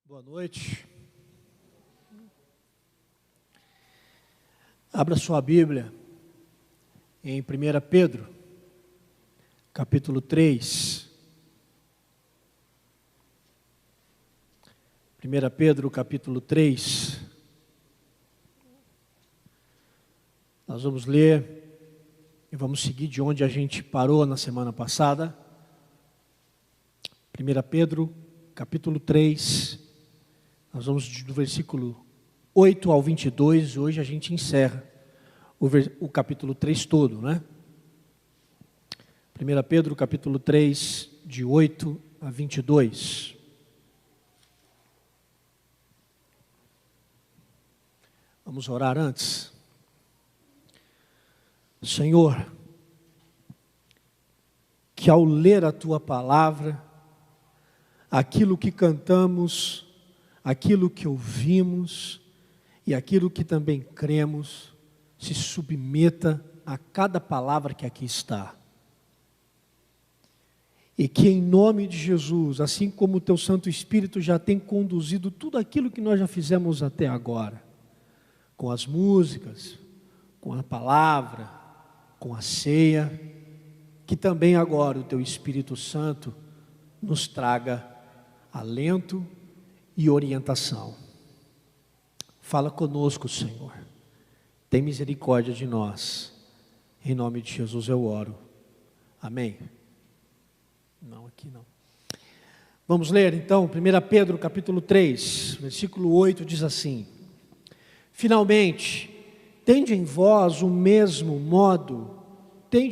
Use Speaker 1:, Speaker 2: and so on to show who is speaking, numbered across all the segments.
Speaker 1: Boa noite. Abra sua Bíblia em 1 Pedro, capítulo 3. 1 Pedro, capítulo 3. Nós vamos ler e vamos seguir de onde a gente parou na semana passada. 1 Pedro, capítulo 3. Nós vamos do versículo 8 ao 22, e hoje a gente encerra o capítulo 3 todo, né? 1 Pedro, capítulo 3, de 8 a 22. Vamos orar antes. Senhor, que ao ler a Tua palavra, aquilo que cantamos, aquilo que ouvimos e aquilo que também cremos, se submeta a cada palavra que aqui está. E que em nome de Jesus, assim como o Teu Santo Espírito já tem conduzido tudo aquilo que nós já fizemos até agora, com as músicas, com a palavra, com a ceia, que também agora o Teu Espírito Santo nos traga alento e orientação. Fala conosco, Senhor. Tem misericórdia de nós. Em nome de Jesus eu oro. Amém. Não, aqui não. Vamos ler então, 1 Pedro capítulo 3, versículo 8 diz assim: Finalmente, tende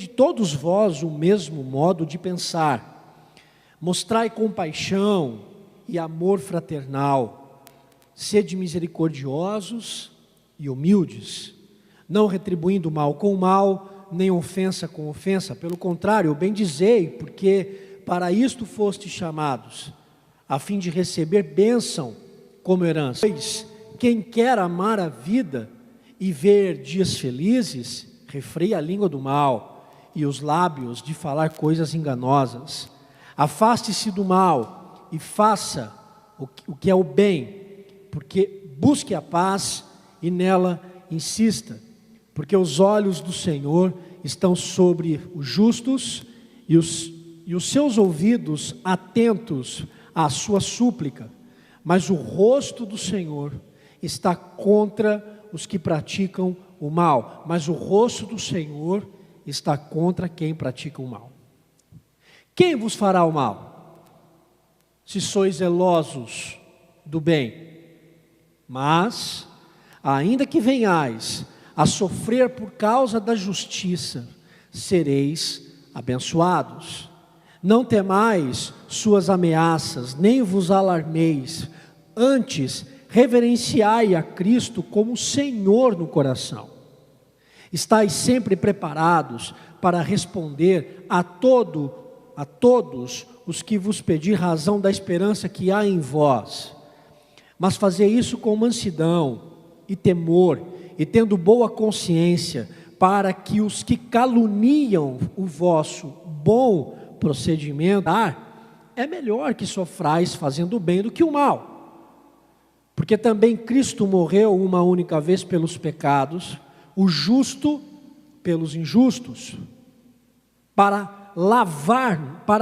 Speaker 1: todos vós o mesmo modo de pensar. Mostrai compaixão e amor fraternal, sede misericordiosos e humildes, não retribuindo mal com mal, nem ofensa com ofensa, pelo contrário, bendizei, porque para isto fostes chamados, a fim de receber bênção como herança. Pois quem quer amar a vida e ver dias felizes, refreia a língua do mal e os lábios de falar coisas enganosas. Afaste-se do mal e faça o que é o bem, porque busque a paz e nela insista, porque os olhos do Senhor estão sobre os justos e os seus ouvidos atentos à sua súplica, mas o rosto do Senhor está contra os que praticam o mal, mas o rosto do Senhor está contra quem pratica o mal. Quem vos fará o mal, se sois zelosos do bem? Mas, ainda que venhais a sofrer por causa da justiça, sereis abençoados. Não temais suas ameaças, nem vos alarmeis, antes reverenciai a Cristo como Senhor no coração. Estais sempre preparados para responder a todos os que vos pedir razão da esperança que há em vós, mas fazei isso com mansidão e temor, e tendo boa consciência, para que os que caluniam o vosso bom procedimento, é melhor que sofrais fazendo o bem do que o mal, porque também Cristo morreu uma única vez pelos pecados, o justo pelos injustos, para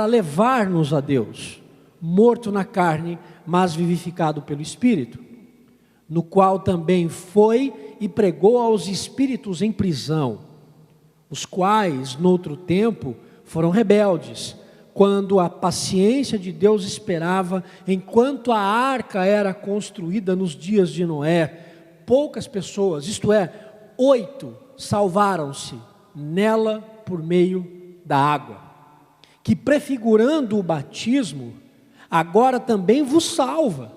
Speaker 1: levar-nos a Deus, morto na carne, mas vivificado pelo Espírito, no qual também foi e pregou aos espíritos em prisão, os quais, noutro tempo, foram rebeldes, quando a paciência de Deus esperava, enquanto a arca era construída nos dias de Noé. Poucas pessoas, isto é, 8, salvaram-se nela por meio da água, que prefigurando o batismo, agora também vos salva,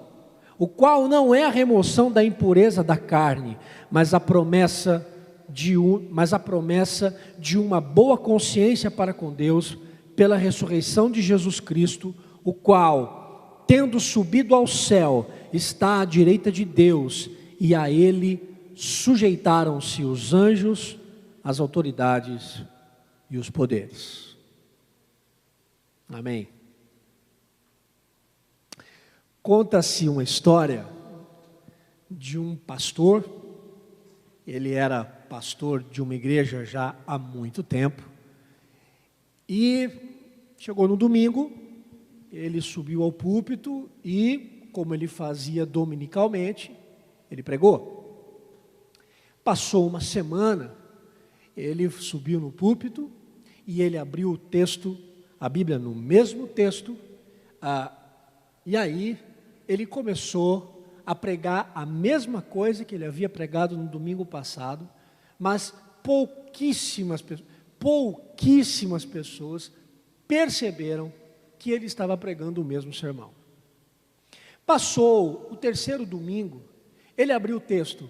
Speaker 1: o qual não é a remoção da impureza da carne, mas a promessa de uma boa consciência para com Deus, pela ressurreição de Jesus Cristo, o qual, tendo subido ao céu, está à direita de Deus, e a Ele sujeitaram-se os anjos, as autoridades e os poderes. Amém. Conta-se uma história de um pastor. Ele era pastor de uma igreja já há muito tempo. E chegou no domingo, ele subiu ao púlpito e, como ele fazia dominicalmente, ele pregou. Passou uma semana, ele subiu no púlpito e ele abriu o texto, a Bíblia no mesmo texto, e aí ele começou a pregar a mesma coisa que ele havia pregado no domingo passado, mas pouquíssimas pessoas perceberam que ele estava pregando o mesmo sermão. Passou o terceiro domingo, ele abriu o texto,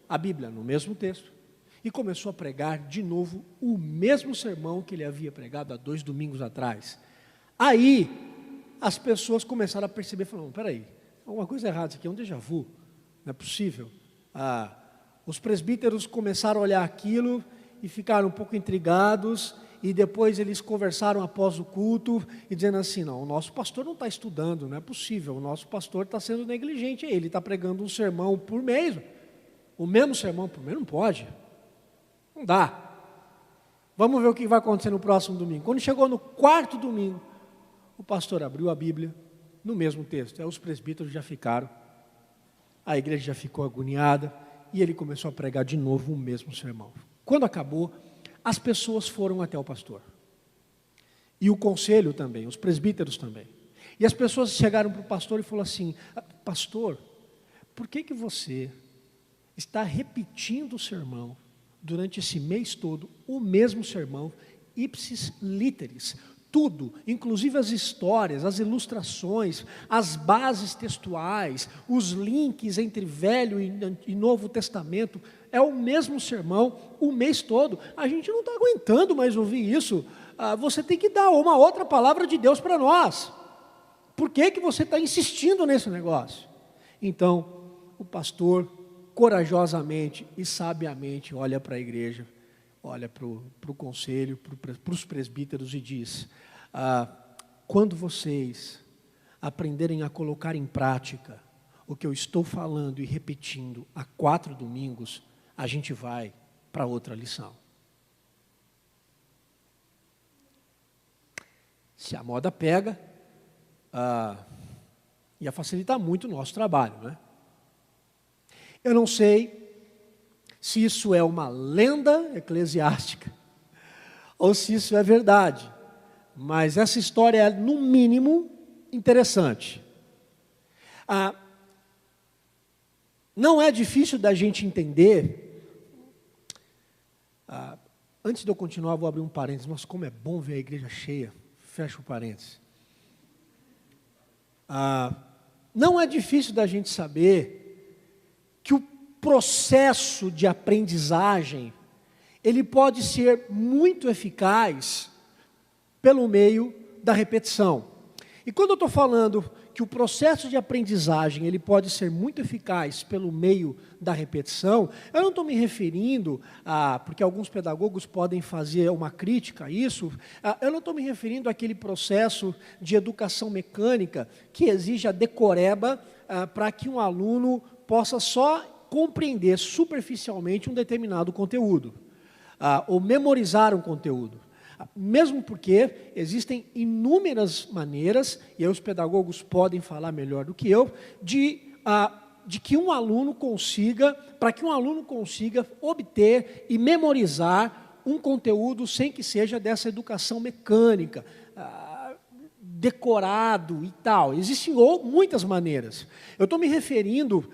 Speaker 1: a Bíblia no mesmo texto, e começou a pregar de novo o mesmo sermão que ele havia pregado há 2 domingos atrás. Aí, as pessoas começaram a perceber, falaram, peraí, alguma coisa errada, isso aqui é um déjà vu, não é possível. Os presbíteros começaram a olhar aquilo e ficaram um pouco intrigados, e depois eles conversaram após o culto, e dizendo assim, não, o nosso pastor não está estudando, não é possível, o nosso pastor está sendo negligente, ele está pregando um sermão por mês, o mesmo sermão por mês, não pode, não dá. Vamos ver o que vai acontecer no próximo domingo. Quando chegou no 4º domingo, o pastor abriu a Bíblia, no mesmo texto, aí os presbíteros já ficaram, a igreja já ficou agoniada, e ele começou a pregar de novo o mesmo sermão. Quando acabou, as pessoas foram até o pastor, e o conselho também, os presbíteros também, e as pessoas chegaram para o pastor e falaram assim, pastor, por que você está repetindo o sermão, durante esse mês todo, o mesmo sermão, ipsis literis, tudo, inclusive as histórias, as ilustrações, as bases textuais, os links entre Velho e Novo Testamento, é o mesmo sermão o mês todo. A gente não está aguentando mais ouvir isso. Você tem que dar uma outra palavra de Deus para nós. Por que você está insistindo nesse negócio? Então, o pastor, corajosamente e sabiamente, olha para a igreja, olha para o conselho, para os presbíteros e diz, quando vocês aprenderem a colocar em prática o que eu estou falando e repetindo há 4 domingos, a gente vai para outra lição. Se a moda pega, ia facilitar muito o nosso trabalho, né? Eu não sei se isso é uma lenda eclesiástica ou se isso é verdade, mas essa história é, no mínimo, interessante. Não é difícil da gente entender. Antes de eu continuar, vou abrir um parênteses. Nossa, como é bom ver a igreja cheia. Fecha o parênteses. Não é difícil da gente saber que o processo de aprendizagem, ele pode ser muito eficaz pelo meio da repetição. E quando eu estou falando que o processo de aprendizagem, ele pode ser muito eficaz pelo meio da repetição, eu não estou me referindo porque alguns pedagogos podem fazer uma crítica a isso, eu não estou me referindo àquele processo de educação mecânica que exige a decoreba para que um aluno possa só compreender superficialmente um determinado conteúdo, ou memorizar um conteúdo. Mesmo porque existem inúmeras maneiras, e aí os pedagogos podem falar melhor do que eu, de que um aluno consiga, para que um aluno consiga obter e memorizar um conteúdo sem que seja dessa educação mecânica, decorado e tal. Existem muitas maneiras. Eu estou me referindo,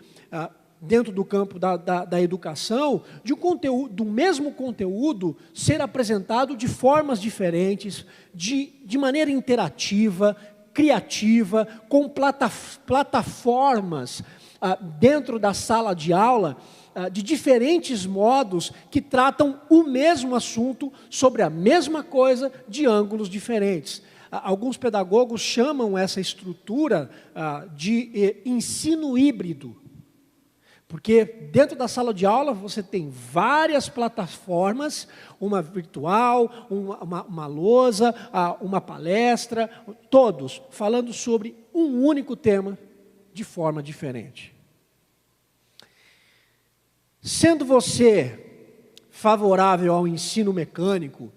Speaker 1: dentro do campo da educação, de um conteúdo, do mesmo conteúdo ser apresentado de formas diferentes, de maneira interativa, criativa, com plataformas dentro da sala de aula, de diferentes modos que tratam o mesmo assunto sobre a mesma coisa de ângulos diferentes. Alguns pedagogos chamam essa estrutura de ensino híbrido. Porque dentro da sala de aula você tem várias plataformas, uma virtual, uma lousa, uma palestra, todos falando sobre um único tema, de forma diferente. Sendo você favorável ao ensino mecânico,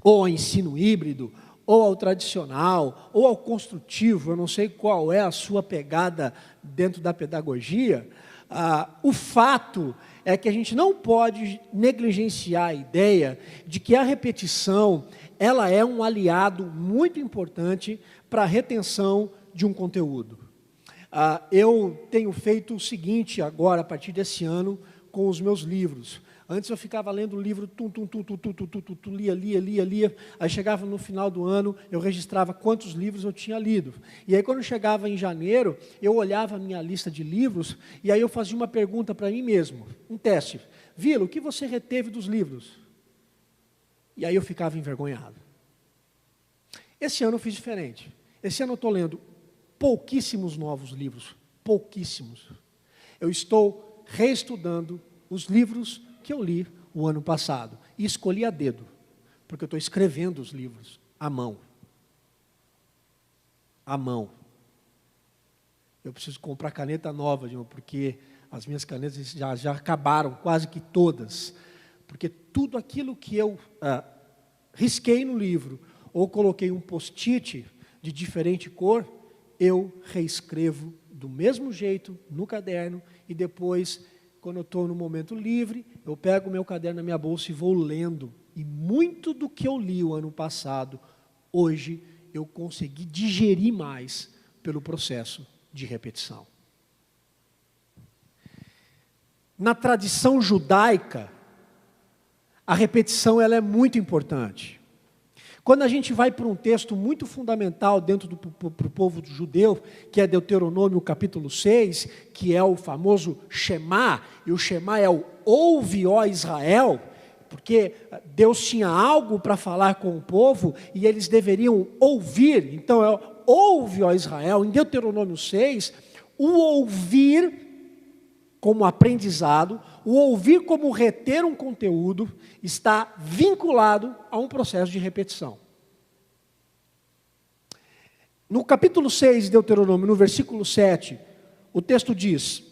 Speaker 1: ou ao ensino híbrido, ou ao tradicional, ou ao construtivo, eu não sei qual é a sua pegada dentro da pedagogia, o fato é que a gente não pode negligenciar a ideia de que a repetição, ela é um aliado muito importante para a retenção de um conteúdo. Eu tenho feito o seguinte agora, a partir desse ano, com os meus livros. Antes eu ficava lendo o livro, lia, aí chegava no final do ano, eu registrava quantos livros eu tinha lido. E aí quando chegava em janeiro, eu olhava a minha lista de livros, e aí eu fazia uma pergunta para mim mesmo, um teste. Vila, o que você reteve dos livros? E aí eu ficava envergonhado. Esse ano eu fiz diferente. Esse ano eu estou lendo pouquíssimos novos livros, pouquíssimos. Eu estou reestudando os livros que eu li o ano passado, e escolhi a dedo, porque eu estou escrevendo os livros à mão. À mão. Eu preciso comprar caneta nova, porque as minhas canetas já acabaram, quase que todas, porque tudo aquilo que eu risquei no livro, ou coloquei um post-it de diferente cor, eu reescrevo do mesmo jeito no caderno, e depois, quando eu estou no momento livre, eu pego o meu caderno na minha bolsa e vou lendo. E muito do que eu li o ano passado, hoje, eu consegui digerir mais pelo processo de repetição. Na tradição judaica, a repetição ela é muito importante. Quando a gente vai para um texto muito fundamental dentro do povo judeu, que é Deuteronômio capítulo 6, que é o famoso Shema, e o Shema é o ouve, ó Israel, porque Deus tinha algo para falar com o povo e eles deveriam ouvir. Então, ouve, ó Israel, em Deuteronômio 6, o ouvir como aprendizado, o ouvir como reter um conteúdo, está vinculado a um processo de repetição. No capítulo 6 de Deuteronômio, no versículo 7, o texto diz: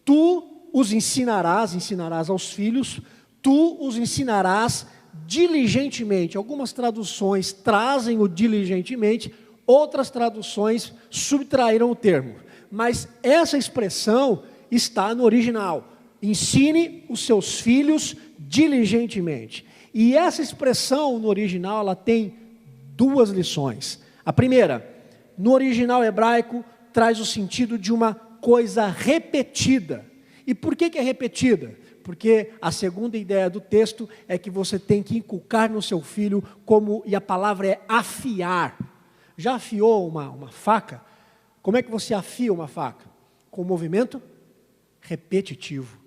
Speaker 1: tu os ensinarás aos filhos, tu os ensinarás diligentemente. Algumas traduções trazem o diligentemente, outras traduções subtraíram o termo. Mas essa expressão está no original. Ensine os seus filhos diligentemente. E essa expressão no original, ela tem duas lições. A primeira, no original hebraico, traz o sentido de uma coisa repetida. E por que é repetida? Porque a segunda ideia do texto é que você tem que inculcar no seu filho e a palavra é afiar. Já afiou uma faca? Como é que você afia uma faca? Com movimento repetitivo.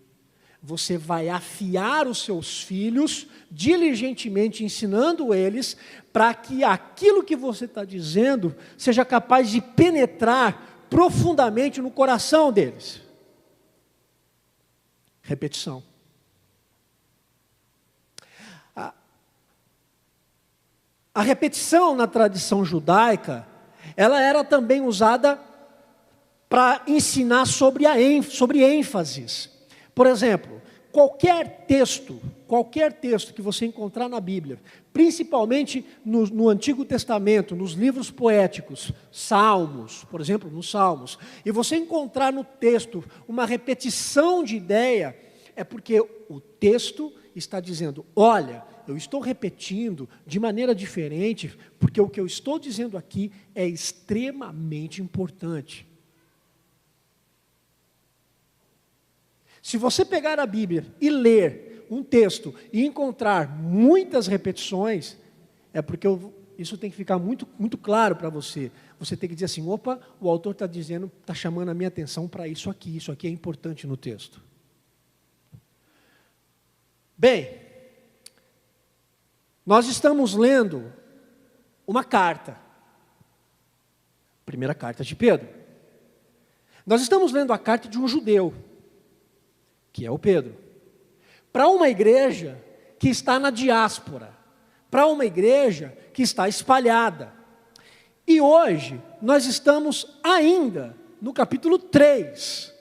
Speaker 1: Você vai afiar os seus filhos diligentemente, ensinando eles para que aquilo que você está dizendo seja capaz de penetrar profundamente no coração deles. Repetição. A repetição na tradição judaica, ela era também usada para ensinar sobre ênfases. Por exemplo, qualquer texto que você encontrar na Bíblia, principalmente no Antigo Testamento, nos livros poéticos, Salmos, por exemplo, nos Salmos, e você encontrar no texto uma repetição de ideia, é porque o texto está dizendo: olha, eu estou repetindo de maneira diferente, porque o que eu estou dizendo aqui é extremamente importante. Se você pegar a Bíblia e ler um texto e encontrar muitas repetições, é porque isso tem que ficar muito, muito claro para você. Você tem que dizer assim: opa, o autor está dizendo, está chamando a minha atenção para isso aqui é importante no texto. Bem, nós estamos lendo uma carta, primeira carta de Pedro. Nós estamos lendo a carta de um judeu, que é o Pedro, para uma igreja que está na diáspora, para uma igreja que está espalhada. E hoje nós estamos ainda no capítulo 3.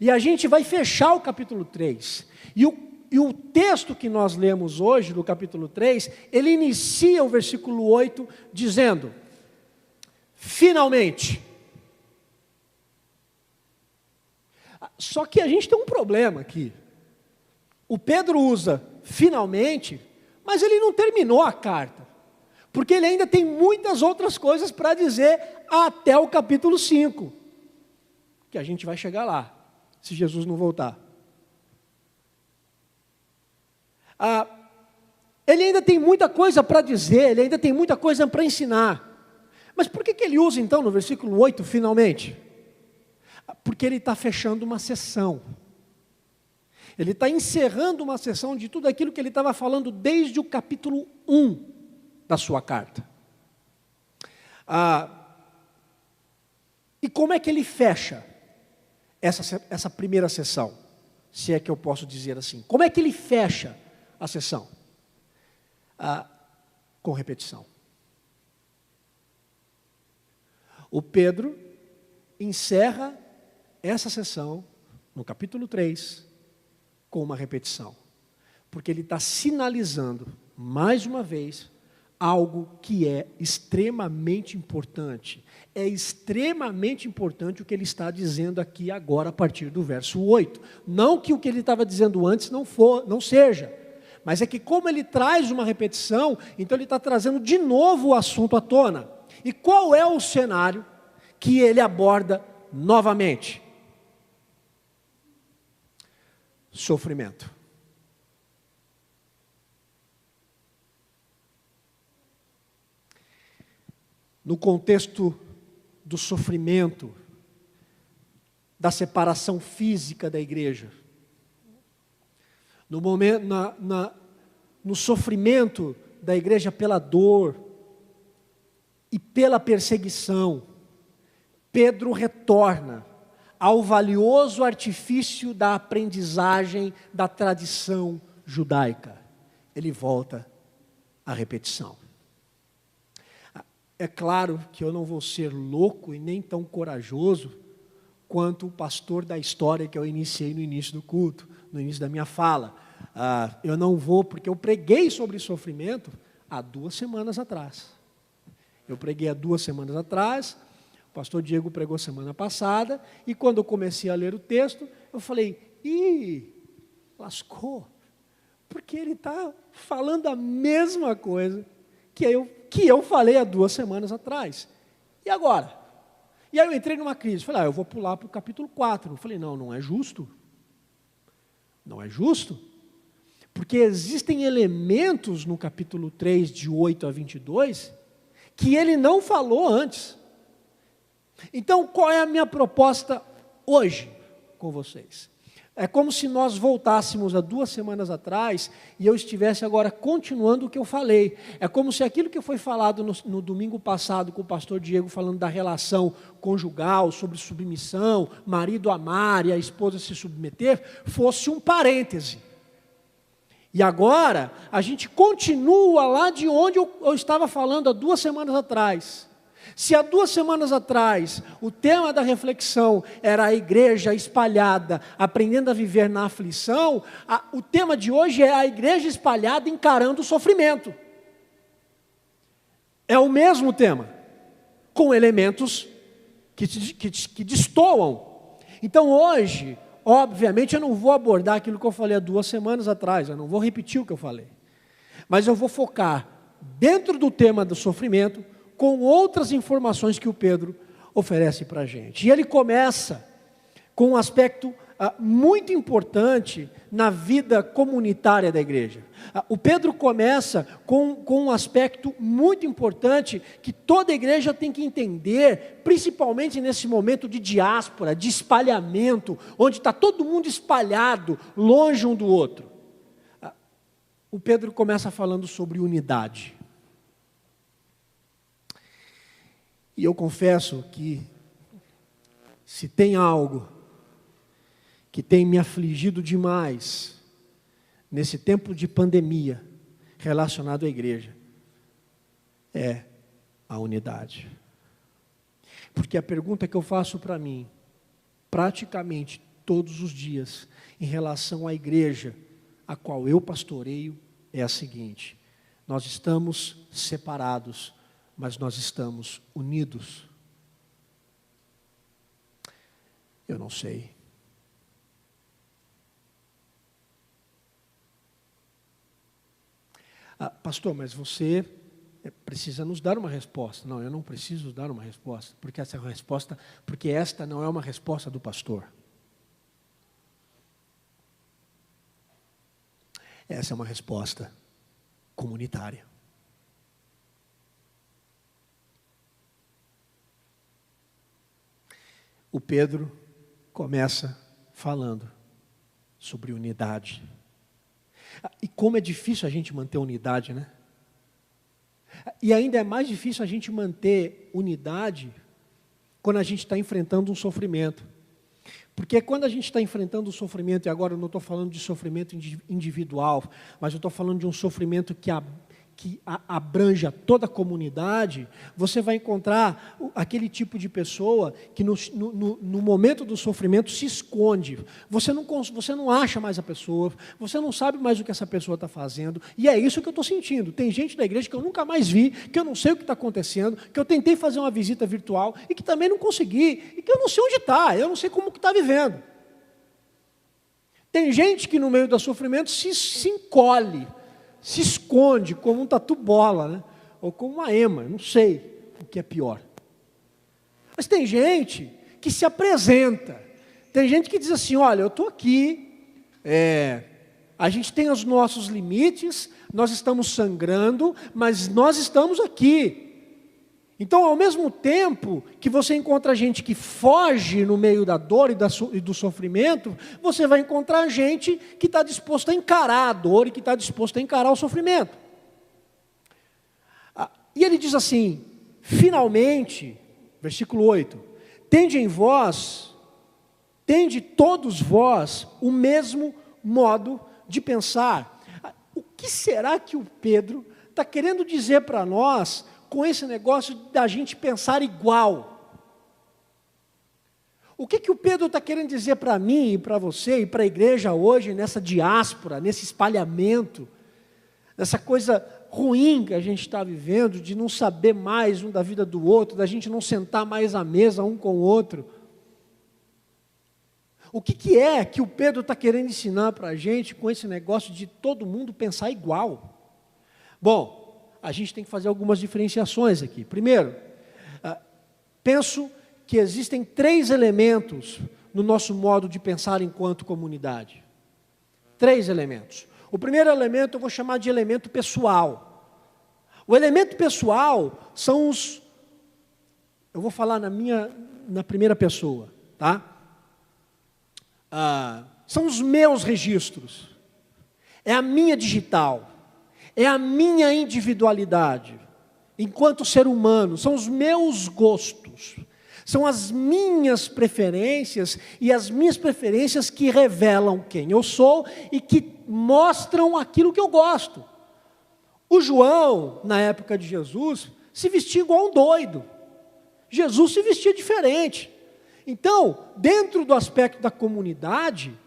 Speaker 1: E a gente vai fechar o capítulo 3. E o texto que nós lemos hoje, do capítulo 3, ele inicia o versículo 8 dizendo: finalmente. Só que a gente tem um problema aqui. O Pedro usa finalmente, mas ele não terminou a carta, porque ele ainda tem muitas outras coisas para dizer até o capítulo 5, que a gente vai chegar lá, se Jesus não voltar. Ele ainda tem muita coisa para dizer, ele ainda tem muita coisa para ensinar. Mas por que ele usa então no versículo 8, finalmente? Porque ele está fechando uma sessão. Ele está encerrando uma sessão de tudo aquilo que ele estava falando desde o capítulo 1 da sua carta. E como é que ele fecha essa primeira sessão? Se é que eu posso dizer assim. Como é que ele fecha a sessão? Com repetição. O Pedro encerra essa sessão, no capítulo 3, com uma repetição. Porque ele está sinalizando, mais uma vez, algo que é extremamente importante. É extremamente importante o que ele está dizendo aqui agora, a partir do verso 8. Não que o que ele estava dizendo antes não seja. Mas é que como ele traz uma repetição, então ele está trazendo de novo o assunto à tona. E qual é o cenário que ele aborda novamente? Sofrimento. No contexto do sofrimento, da separação física da igreja, no momento, no sofrimento da igreja pela dor e pela perseguição, Pedro retorna ao valioso artifício da aprendizagem da tradição judaica. Ele volta à repetição. É claro que eu não vou ser louco e nem tão corajoso quanto o pastor da história que eu iniciei no início do culto, no início da minha fala. Eu não vou, porque eu preguei sobre sofrimento há 2 semanas atrás. Eu preguei há 2 semanas atrás, o pastor Diego pregou semana passada, e quando eu comecei a ler o texto, eu falei, lascou, porque ele está falando a mesma coisa que eu falei há 2 semanas atrás. E agora? E aí eu entrei numa crise, falei, eu vou pular para o capítulo 4. Eu falei, não é justo. Não é justo. Porque existem elementos no capítulo 3, de 8 a 22, que ele não falou antes. Então, qual é a minha proposta hoje com vocês? É como se nós voltássemos a 2 semanas atrás e eu estivesse agora continuando o que eu falei. É como se aquilo que foi falado no domingo passado com o pastor Diego, falando da relação conjugal, sobre submissão, marido amar e a esposa se submeter, fosse um parêntese. E agora, a gente continua lá de onde eu estava falando há 2 semanas atrás. Se há 2 semanas atrás, o tema da reflexão era a igreja espalhada, aprendendo a viver na aflição, o tema de hoje é a igreja espalhada encarando o sofrimento. É o mesmo tema, com elementos que destoam. Então hoje, obviamente, eu não vou abordar aquilo que eu falei há 2 semanas atrás, eu não vou repetir o que eu falei. Mas eu vou focar dentro do tema do sofrimento, com outras informações que o Pedro oferece para a gente. E ele começa com um aspecto muito importante na vida comunitária da igreja. O Pedro começa com um aspecto muito importante que toda igreja tem que entender, principalmente nesse momento de diáspora, de espalhamento, onde está todo mundo espalhado, longe um do outro. O Pedro começa falando sobre unidade. E eu confesso que, se tem algo que tem me afligido demais, nesse tempo de pandemia, relacionado à igreja, é a unidade. Porque a pergunta que eu faço para mim, praticamente todos os dias, em relação à igreja a qual eu pastoreio, é a seguinte: nós estamos separados, mas nós estamos unidos? Eu não sei. Pastor, mas você precisa nos dar uma resposta. Não, eu não preciso dar uma resposta, porque esta não é uma resposta do pastor. Essa é uma resposta comunitária. O Pedro começa falando sobre unidade. E como é difícil a gente manter unidade, né? E ainda é mais difícil a gente manter unidade quando a gente está enfrentando um sofrimento. Porque quando a gente está enfrentando um sofrimento, e agora eu não estou falando de sofrimento individual, mas eu estou falando de um sofrimento que abranja toda a comunidade, você vai encontrar aquele tipo de pessoa que no momento do sofrimento se esconde. Você não acha mais a pessoa, você não sabe mais o que essa pessoa está fazendo, e é isso que eu estou sentindo. Tem gente da igreja que eu nunca mais vi, que eu não sei o que está acontecendo, que eu tentei fazer uma visita virtual e que também não consegui, e que eu não sei onde está, eu não sei como que está vivendo. Tem gente que no meio do sofrimento se encolhe, se esconde como um tatu-bola, né? Ou como uma ema, não sei o que é pior. Mas tem gente que se apresenta, tem gente que diz assim: olha, eu estou aqui, a gente tem os nossos limites, nós estamos sangrando, mas nós estamos aqui. Então, ao mesmo tempo que você encontra gente que foge no meio da dor e do sofrimento, você vai encontrar gente que está disposta a encarar a dor e que está disposta a encarar o sofrimento. E ele diz assim, finalmente, versículo 8, tende todos vós o mesmo modo de pensar. O que será que o Pedro está querendo dizer para nós com esse negócio da gente pensar igual? O que o Pedro está querendo dizer para mim e para você e para a igreja hoje, nessa diáspora, nesse espalhamento, nessa coisa ruim que a gente está vivendo, de não saber mais um da vida do outro, da gente não sentar mais à mesa um com o outro? O que é que o Pedro está querendo ensinar para a gente com esse negócio de todo mundo pensar igual? Bom, a gente tem que fazer algumas diferenciações aqui. Primeiro, penso que existem 3 elementos no nosso modo de pensar enquanto comunidade. 3 elementos. O primeiro elemento eu vou chamar de elemento pessoal. O elemento pessoal são eu vou falar na primeira pessoa, tá? São os meus registros. É a minha digital. É a minha individualidade, enquanto ser humano, são os meus gostos, são as minhas preferências, e as minhas preferências que revelam quem eu sou e que mostram aquilo que eu gosto. O João, na época de Jesus, se vestia igual um doido. Jesus se vestia diferente. Então, dentro do aspecto da comunidade,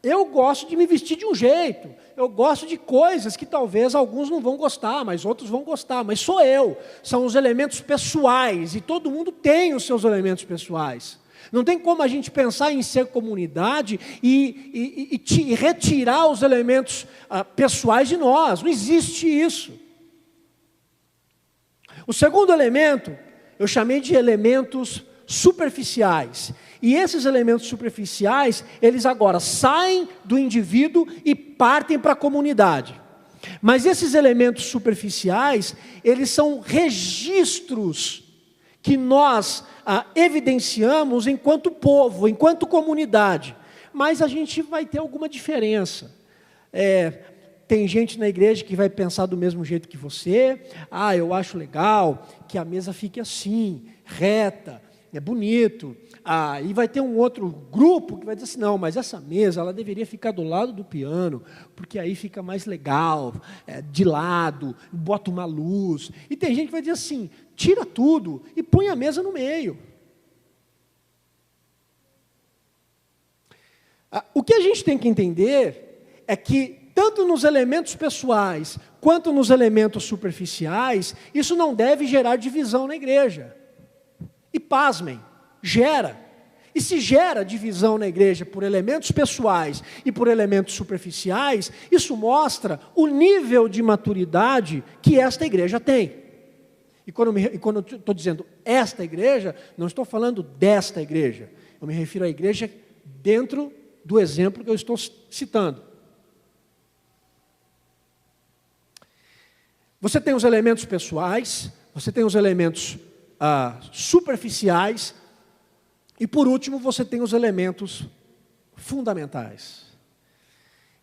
Speaker 1: eu gosto de me vestir de um jeito, eu gosto de coisas que talvez alguns não vão gostar, mas outros vão gostar, mas sou eu, são os elementos pessoais, e todo mundo tem os seus elementos pessoais. Não tem como a gente pensar em ser comunidade e retirar os elementos pessoais de nós, não existe isso. O segundo elemento, eu chamei de elementos superficiais. E esses elementos superficiais, eles agora saem do indivíduo e partem para a comunidade. Mas esses elementos superficiais, eles são registros que nós evidenciamos enquanto povo, enquanto comunidade. Mas a gente vai ter alguma diferença. Tem gente na igreja que vai pensar do mesmo jeito que você. Eu acho legal que a mesa fique assim, reta, é bonito. E vai ter um outro grupo que vai dizer assim, não, mas essa mesa ela deveria ficar do lado do piano, porque aí fica mais legal, de lado, bota uma luz. E tem gente que vai dizer assim, tira tudo e põe a mesa no meio. O que a gente tem que entender é que, tanto nos elementos pessoais, quanto nos elementos superficiais, isso não deve gerar divisão na igreja. E pasmem, gera. E se gera divisão na igreja por elementos pessoais e por elementos superficiais, isso mostra o nível de maturidade que esta igreja tem. E quando eu estou dizendo esta igreja, não estou falando desta igreja. Eu me refiro à igreja dentro do exemplo que eu estou citando. Você tem os elementos pessoais, você tem os elementos superficiais, e por último você tem os elementos fundamentais.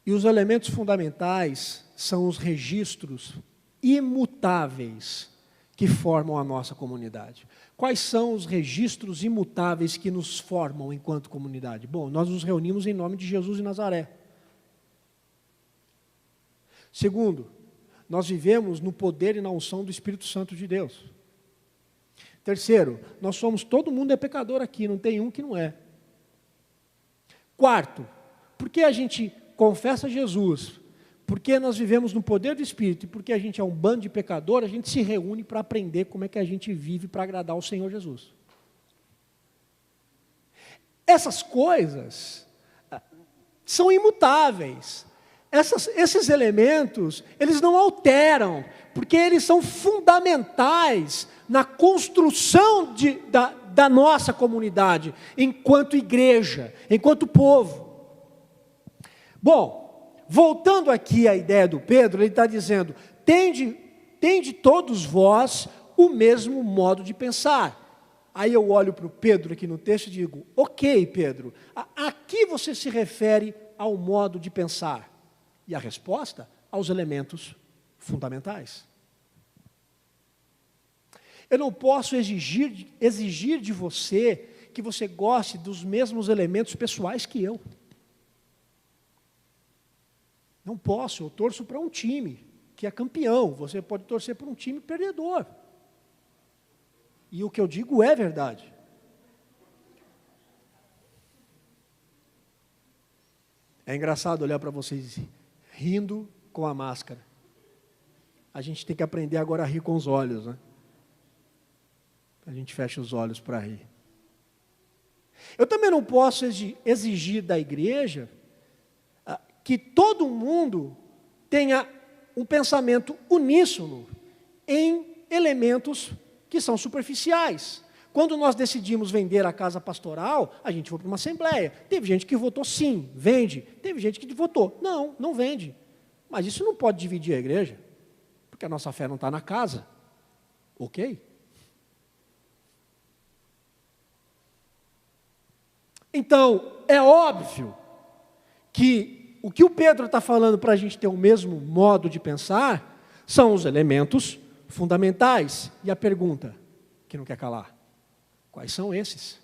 Speaker 1: E os elementos fundamentais são os registros imutáveis que formam a nossa comunidade. Quais são os registros imutáveis que nos formam enquanto comunidade? Bom, nós nos reunimos em nome de Jesus de Nazaré. Segundo, nós vivemos no poder e na unção do Espírito Santo de Deus. Terceiro, todo mundo é pecador aqui, não tem um que não é. Quarto, porque a gente confessa Jesus, porque nós vivemos no poder do Espírito e porque a gente é um bando de pecador, a gente se reúne para aprender como é que a gente vive para agradar ao Senhor Jesus. Essas coisas são imutáveis. Esses elementos, eles não alteram, porque eles são fundamentais na construção da nossa comunidade, enquanto igreja, enquanto povo. Bom, voltando aqui à ideia do Pedro, ele está dizendo, tende todos vós o mesmo modo de pensar. Aí eu olho para o Pedro aqui no texto e digo, ok, Pedro, aqui você se refere ao modo de pensar. E a resposta, aos elementos fundamentais. Eu não posso exigir de você que você goste dos mesmos elementos pessoais que eu. Não posso, eu torço para um time que é campeão, você pode torcer para um time perdedor. E o que eu digo é verdade. É engraçado olhar para vocês rindo com a máscara. A gente tem que aprender agora a rir com os olhos, né? A gente fecha os olhos para rir. Eu também não posso exigir da igreja que todo mundo tenha um pensamento uníssono em elementos que são superficiais. Quando nós decidimos vender a casa pastoral, a gente foi para uma assembleia. Teve gente que votou sim, vende. Teve gente que votou, não vende. Mas isso não pode dividir a igreja, porque a nossa fé não está na casa. Ok? Então, é óbvio que o que o Pedro está falando para a gente ter o mesmo modo de pensar são os elementos fundamentais. E a pergunta, que não quer calar, quais são esses?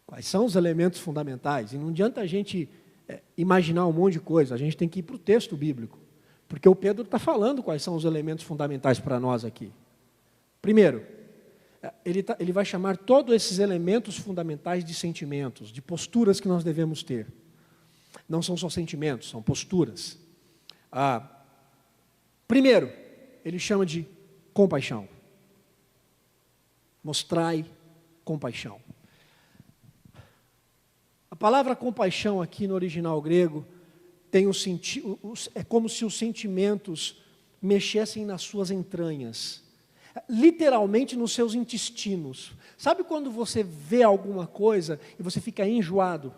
Speaker 1: Quais são os elementos fundamentais? E não adianta a gente imaginar um monte de coisa, a gente tem que ir para o texto bíblico, porque o Pedro está falando quais são os elementos fundamentais para nós aqui. Primeiro, ele vai chamar todos esses elementos fundamentais de sentimentos, de posturas que nós devemos ter. Não são só sentimentos, são posturas. Primeiro, ele chama de compaixão. Mostrai compaixão. A palavra compaixão aqui no original grego tem um sentido, é como se os sentimentos mexessem nas suas entranhas, literalmente nos seus intestinos. Sabe quando você vê alguma coisa e você fica enjoado?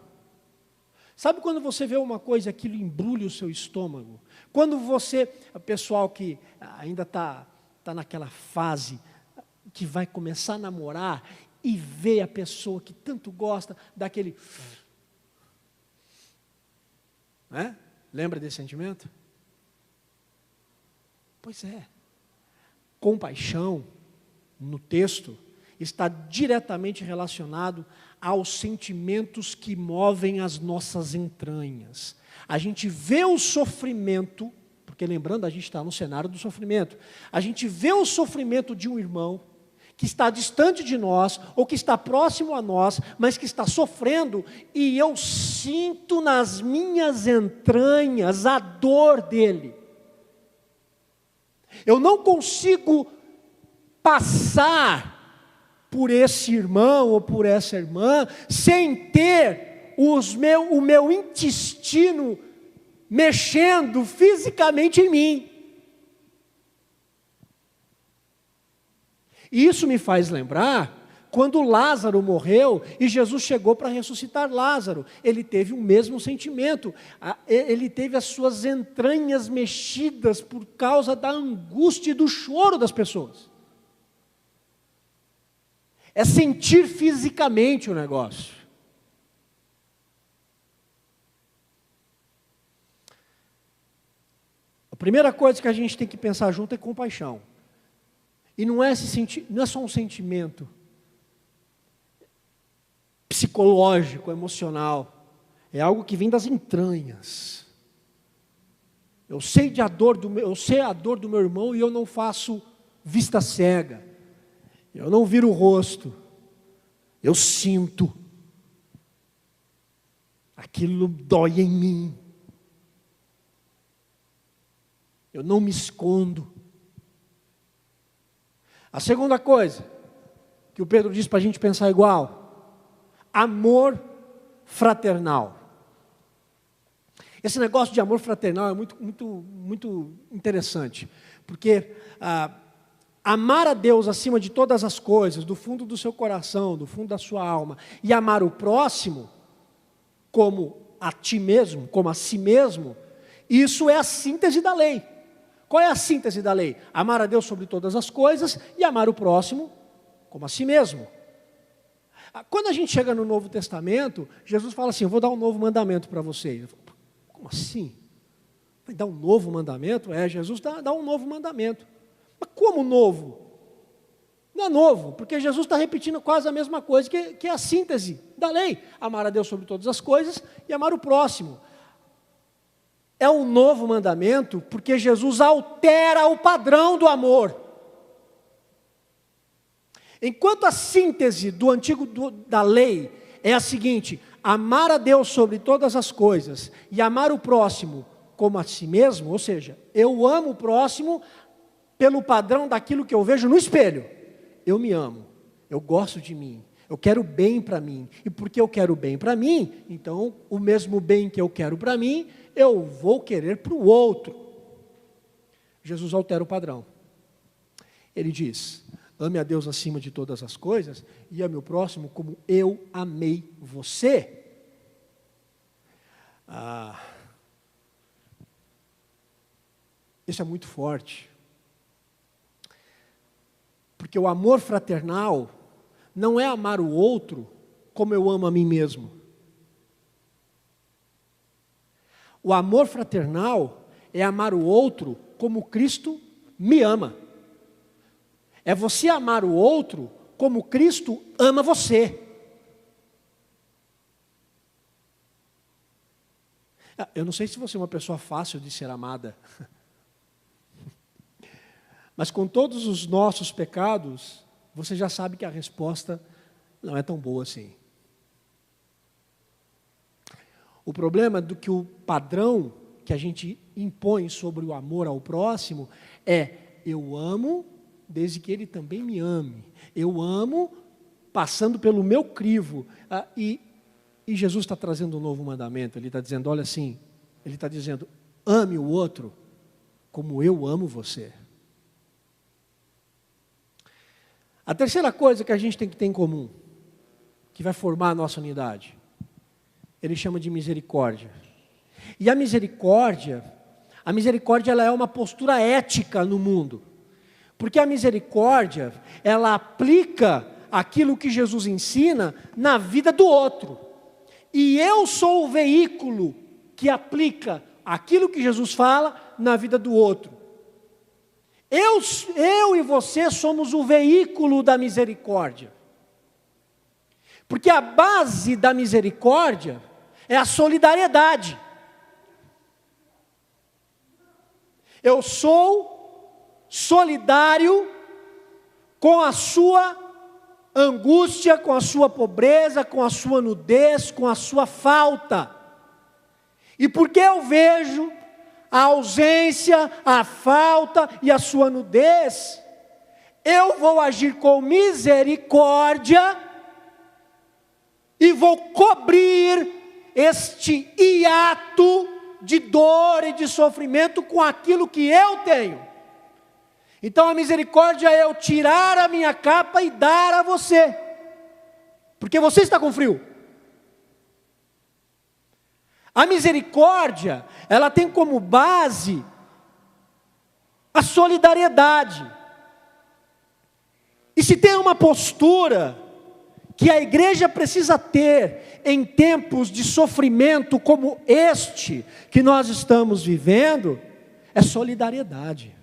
Speaker 1: Sabe quando você vê uma coisa e aquilo embrulha o seu estômago? Quando você, o pessoal que ainda está naquela fase que vai começar a namorar e vê a pessoa que tanto gosta, daquele... Né? Lembra desse sentimento? Pois é. Compaixão, no texto, está diretamente relacionado aos sentimentos que movem as nossas entranhas. A gente vê o sofrimento, porque lembrando, a gente está no cenário do sofrimento. A gente vê o sofrimento de um irmão que está distante de nós, ou que está próximo a nós, mas que está sofrendo, e eu sinto nas minhas entranhas a dor dele. Eu não consigo passar por esse irmão ou por essa irmã sem ter o meu intestino mexendo fisicamente em mim. E isso me faz lembrar quando Lázaro morreu e Jesus chegou para ressuscitar Lázaro. Ele teve o mesmo sentimento, ele teve as suas entranhas mexidas por causa da angústia e do choro das pessoas. É sentir fisicamente o negócio. A primeira coisa que a gente tem que pensar junto é compaixão. E não é só um sentimento psicológico, emocional. É algo que vem das entranhas. Eu sei a dor do meu irmão e eu não faço vista cega. Eu não viro o rosto. Eu sinto. Aquilo dói em mim. Eu não me escondo. A segunda coisa que o Pedro diz para a gente pensar igual: amor fraternal. Esse negócio de amor fraternal é muito interessante, porque amar a Deus acima de todas as coisas, do fundo do seu coração, do fundo da sua alma, e amar o próximo como a ti mesmo, como a si mesmo, isso é a síntese da lei. Qual é a síntese da lei? Amar a Deus sobre todas as coisas e amar o próximo como a si mesmo. Quando a gente chega no Novo Testamento, Jesus fala assim: eu vou dar um novo mandamento para vocês. Como assim? Vai dar um novo mandamento? Jesus dá um novo mandamento. Mas como novo? Não é novo, porque Jesus está repetindo quase a mesma coisa, que é a síntese da lei. Amar a Deus sobre todas as coisas e amar o próximo. É um novo mandamento porque Jesus altera o padrão do amor. Enquanto a síntese da lei é a seguinte: amar a Deus sobre todas as coisas e amar o próximo como a si mesmo, ou seja, eu amo o próximo pelo padrão daquilo que eu vejo no espelho. Eu me amo, eu gosto de mim, eu quero bem para mim, e porque eu quero bem para mim, então o mesmo bem que eu quero para mim, eu vou querer para o outro. Jesus altera o padrão. Ele diz: ame a Deus acima de todas as coisas e ame o próximo como eu amei você. Isso é muito forte. Porque o amor fraternal não é amar o outro como eu amo a mim mesmo. O amor fraternal é amar o outro como Cristo me ama. É você amar o outro como Cristo ama você. Eu não sei se você é uma pessoa fácil de ser amada. Mas com todos os nossos pecados, você já sabe que a resposta não é tão boa assim. O problema do que o padrão que a gente impõe sobre o amor ao próximo é: eu amo desde que ele também me ame. Eu amo passando pelo meu crivo. E Jesus está trazendo um novo mandamento. Ele está dizendo, olha assim, ele está dizendo: ame o outro como eu amo você. A terceira coisa que a gente tem que ter em comum, que vai formar a nossa unidade, ele chama de misericórdia. E a misericórdia ela é uma postura ética no mundo. Porque a misericórdia, ela aplica aquilo que Jesus ensina na vida do outro. E eu sou o veículo que aplica aquilo que Jesus fala na vida do outro. Eu e você somos o veículo da misericórdia. Porque a base da misericórdia é a solidariedade. Eu sou solidário com a sua angústia, com a sua pobreza, com a sua nudez, com a sua falta. E porque eu vejo a ausência, a falta e a sua nudez, eu vou agir com misericórdia e vou cobrir este hiato de dor e de sofrimento com aquilo que eu tenho. Então a misericórdia é eu tirar a minha capa e dar a você, porque você está com frio. A misericórdia, ela tem como base a solidariedade. E se tem uma postura que a igreja precisa ter em tempos de sofrimento como este que nós estamos vivendo, é solidariedade.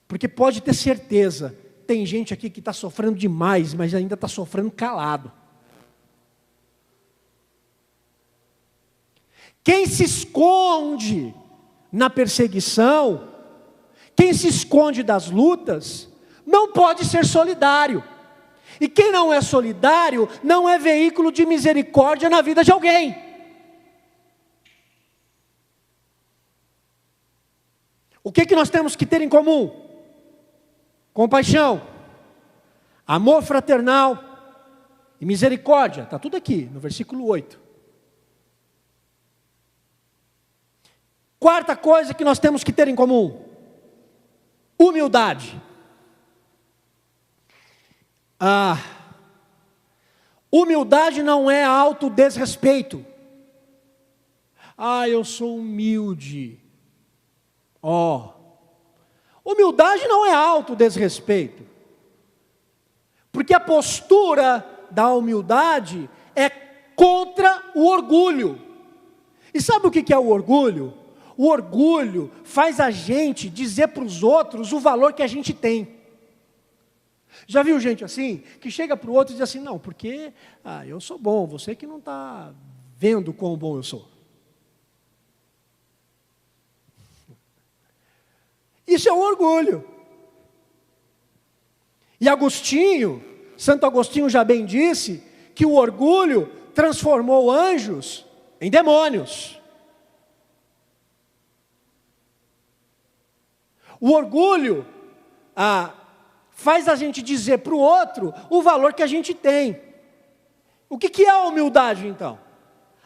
Speaker 1: Porque pode ter certeza, tem gente aqui que está sofrendo demais, mas ainda está sofrendo calado. Quem se esconde na perseguição, quem se esconde das lutas, não pode ser solidário. E quem não é solidário, não é veículo de misericórdia na vida de alguém. O que nós temos que ter em comum? Compaixão, amor fraternal e misericórdia. Está tudo aqui, no versículo 8. Quarta coisa que nós temos que ter em comum: humildade. Humildade não é autodesrespeito. Eu sou humilde. Humildade não é autodesrespeito. Porque a postura da humildade é contra o orgulho. E sabe o que é o orgulho? O orgulho faz a gente dizer para os outros o valor que a gente tem. Já viu gente assim, que chega para o outro e diz assim, não, porque eu sou bom, você que não está vendo quão bom eu sou. Isso é um orgulho. E Santo Agostinho já bem disse, que o orgulho transformou anjos em demônios. O orgulho faz a gente dizer para o outro o valor que a gente tem. O que é a humildade então?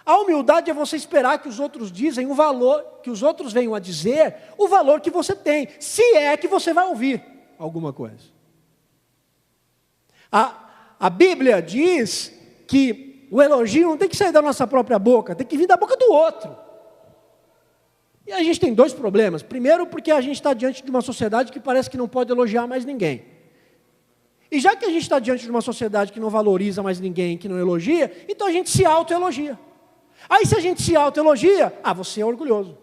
Speaker 1: A humildade é você esperar que os outros dizem o valor, que os outros venham a dizer o valor que você tem, se é que você vai ouvir alguma coisa. A Bíblia diz que o elogio não tem que sair da nossa própria boca, tem que vir da boca do outro. E a gente tem dois problemas. Primeiro, porque a gente está diante de uma sociedade que parece que não pode elogiar mais ninguém. E já que a gente está diante de uma sociedade que não valoriza mais ninguém, que não elogia, então a gente se autoelogia. Aí se a gente se autoelogia, você é orgulhoso.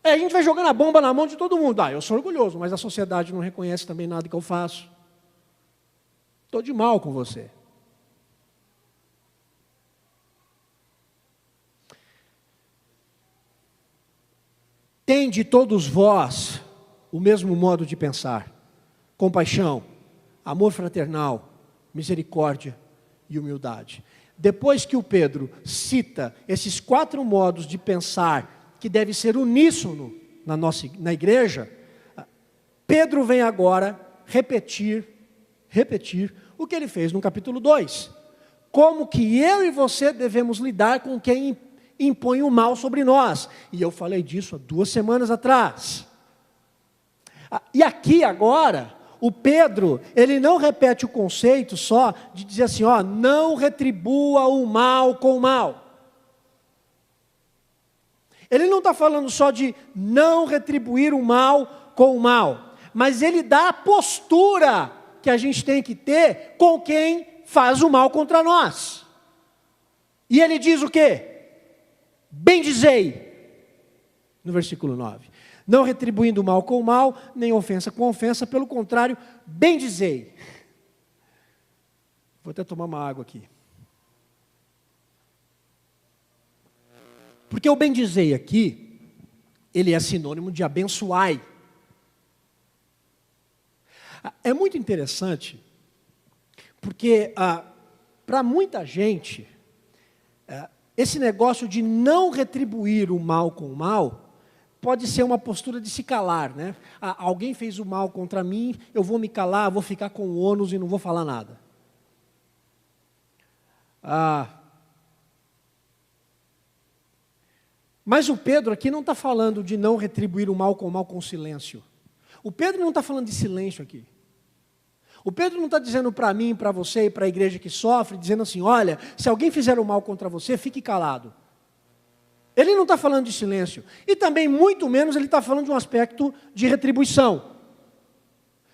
Speaker 1: Aí a gente vai jogando a bomba na mão de todo mundo. Eu sou orgulhoso, mas a sociedade não reconhece também nada que eu faço. Estou de mal com você. Tende todos vós o mesmo modo de pensar, compaixão, amor fraternal, misericórdia e humildade. Depois que o Pedro cita esses 4 modos de pensar que deve ser uníssono na igreja, Pedro vem agora repetir o que ele fez no capítulo 2. Como que eu e você devemos lidar com quem impõe o mal sobre nós. E eu falei disso há 2 semanas atrás. E aqui agora, o Pedro, ele não repete o conceito só de dizer assim, não retribua o mal com o mal. Ele não está falando só de não retribuir o mal com o mal, mas ele dá a postura que a gente tem que ter com quem faz o mal contra nós. E ele diz o quê? Bendizei, no versículo 9. Não retribuindo o mal com o mal, nem ofensa com ofensa, pelo contrário, bendizei. Vou até tomar uma água aqui. Porque o bendizei aqui, ele é sinônimo de abençoai. É muito interessante, porque para muita gente, esse negócio de não retribuir o mal com o mal, pode ser uma postura de se calar, né? Alguém fez o mal contra mim, eu vou me calar, vou ficar com o ônus e não vou falar nada. Mas o Pedro aqui não está falando de não retribuir o mal com silêncio. O Pedro não está falando de silêncio aqui. O Pedro não está dizendo para mim, para você e para a igreja que sofre, dizendo assim, olha, se alguém fizer o mal contra você, fique calado. Ele não está falando de silêncio. E também, muito menos, ele está falando de um aspecto de retribuição.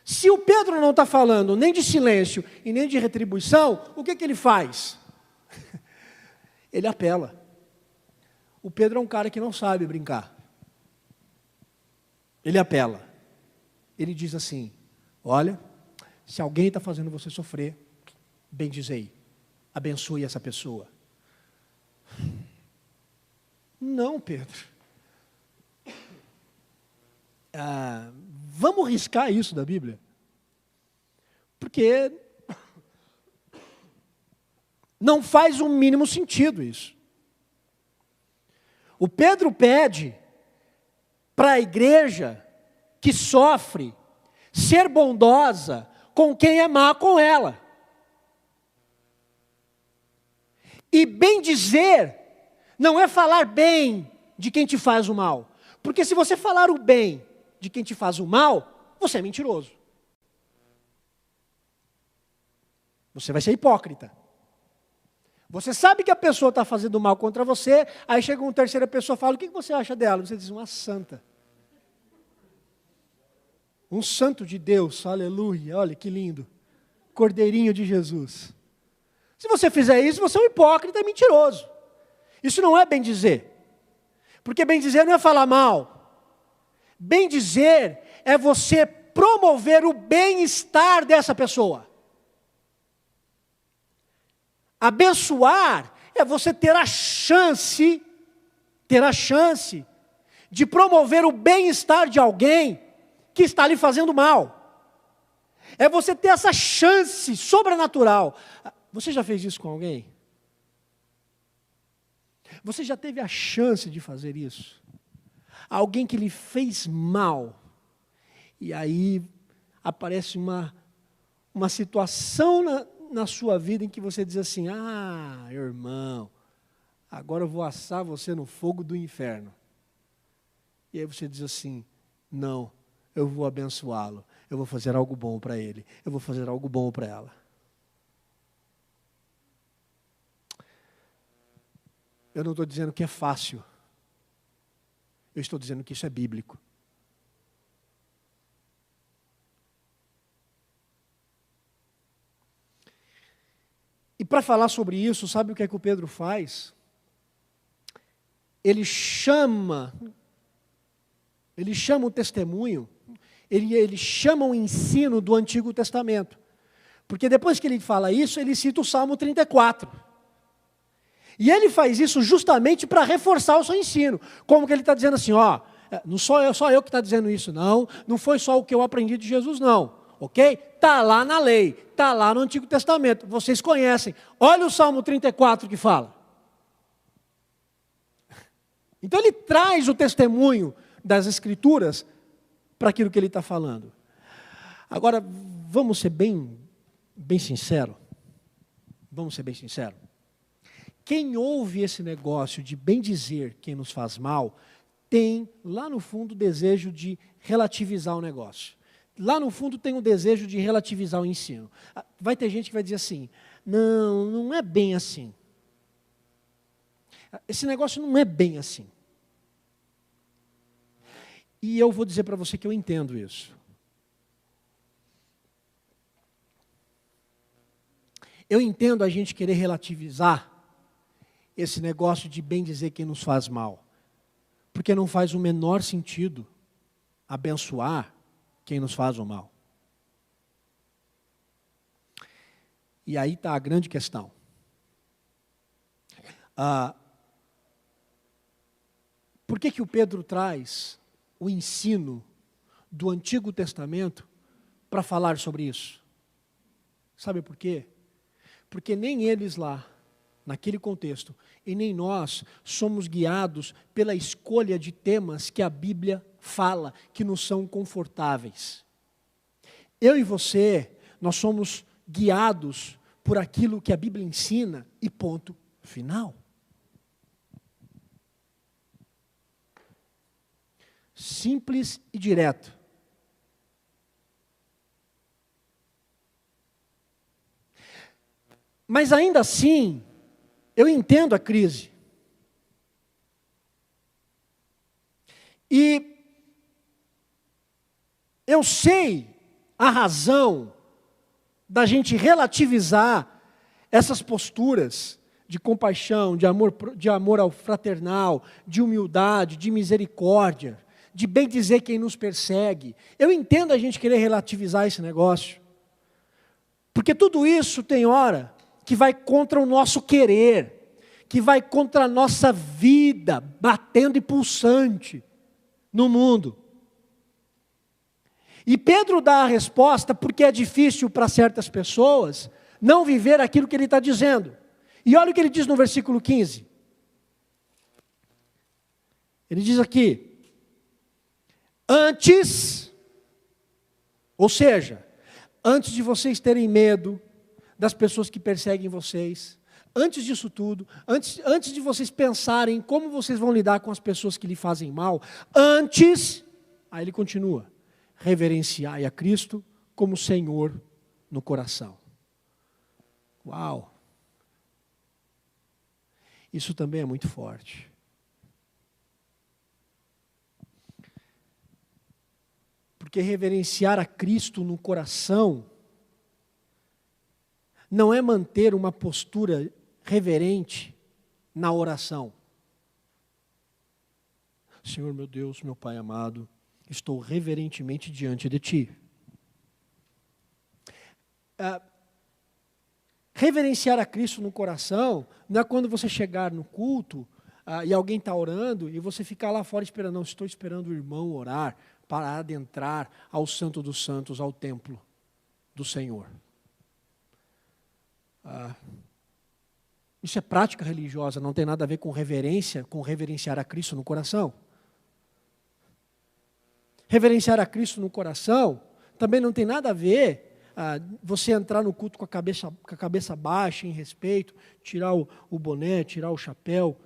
Speaker 1: Se o Pedro não está falando nem de silêncio e nem de retribuição, o que ele faz? Ele apela. O Pedro é um cara que não sabe brincar. Ele apela. Ele diz assim, olha, se alguém está fazendo você sofrer, bendizei, abençoe essa pessoa. Não, Pedro. Vamos riscar isso da Bíblia? Porque não faz o mínimo sentido isso. O Pedro pede para a igreja que sofre ser bondosa com quem é má com ela. E bem dizer não é falar bem de quem te faz o mal. Porque se você falar o bem de quem te faz o mal, você é mentiroso. Você vai ser hipócrita. Você sabe que a pessoa está fazendo mal contra você, aí chega uma terceira pessoa e fala, o que você acha dela? Você diz, uma santa. Um santo de Deus, aleluia, olha que lindo. Cordeirinho de Jesus. Se você fizer isso, você é um hipócrita e mentiroso. Isso não é bem dizer. Porque bem dizer não é falar mal. Bem dizer é você promover o bem-estar dessa pessoa. Abençoar é você ter a chance de promover o bem-estar de alguém que está lhe fazendo mal. É você ter essa chance sobrenatural. Você já fez isso com alguém? Você já teve a chance de fazer isso? Alguém que lhe fez mal, e aí aparece uma situação na sua vida em que você diz assim, irmão, agora eu vou assar você no fogo do inferno. E aí você diz assim, não, eu vou abençoá-lo, eu vou fazer algo bom para ele, eu vou fazer algo bom para ela. Eu não estou dizendo que é fácil, eu estou dizendo que isso é bíblico. E para falar sobre isso, sabe o que é que o Pedro faz? Ele chama o testemunho, ele chama o ensino do Antigo Testamento. Porque depois que ele fala isso, ele cita o Salmo 34. E ele faz isso justamente para reforçar o seu ensino. Como que ele está dizendo assim, não sou só eu que está dizendo isso, não foi só o que eu aprendi de Jesus, não. Ok? Está lá na lei, está lá no Antigo Testamento, vocês conhecem. Olha o Salmo 34 que fala. Então ele traz o testemunho das Escrituras para aquilo que ele está falando. Agora, vamos ser bem sinceros. Vamos ser bem sinceros. Quem ouve esse negócio de bem dizer quem nos faz mal, tem lá no fundo o desejo de relativizar o negócio. Lá no fundo tem um desejo de relativizar o ensino. Vai ter gente que vai dizer assim, não é bem assim. Esse negócio não é bem assim. E eu vou dizer para você que eu entendo isso. Eu entendo a gente querer relativizar esse negócio de bem dizer quem nos faz mal. Porque não faz o menor sentido abençoar quem nos faz o mal. E aí está a grande questão. Por que o Pedro traz o ensino do Antigo Testamento para falar sobre isso. Sabe por quê? Porque nem eles lá, naquele contexto, e nem nós somos guiados pela escolha de temas que a Bíblia fala, que nos são confortáveis. Eu e você, nós somos guiados por aquilo que a Bíblia ensina e ponto final. Simples e direto. Mas ainda assim, eu entendo a crise. E eu sei a razão da gente relativizar essas posturas de compaixão, de amor ao fraternal, de humildade, de misericórdia, de bem dizer quem nos persegue. Eu entendo a gente querer relativizar esse negócio. Porque tudo isso tem hora que vai contra o nosso querer, que vai contra a nossa vida, batendo e pulsante no mundo. E Pedro dá a resposta porque é difícil para certas pessoas não viver aquilo que ele está dizendo. E olha o que ele diz no versículo 15. Ele diz aqui: antes, ou seja, antes de vocês terem medo das pessoas que perseguem vocês, antes disso tudo, antes de vocês pensarem como vocês vão lidar com as pessoas que lhe fazem mal, antes, aí ele continua, reverenciai a Cristo como Senhor no coração. Uau! Isso também é muito forte. Porque reverenciar a Cristo no coração não é manter uma postura reverente na oração. Senhor meu Deus, meu Pai amado, estou reverentemente diante de Ti. Reverenciar a Cristo no coração não é quando você chegar no culto e alguém está orando e você ficar lá fora esperando. Não, estou esperando o irmão orar para adentrar ao Santo dos Santos, ao templo do Senhor. Isso é prática religiosa, não tem nada a ver com reverência, com reverenciar a Cristo no coração. Reverenciar a Cristo no coração também não tem nada a ver você entrar no culto com a cabeça baixa, em respeito, tirar o boné, tirar o chapéu.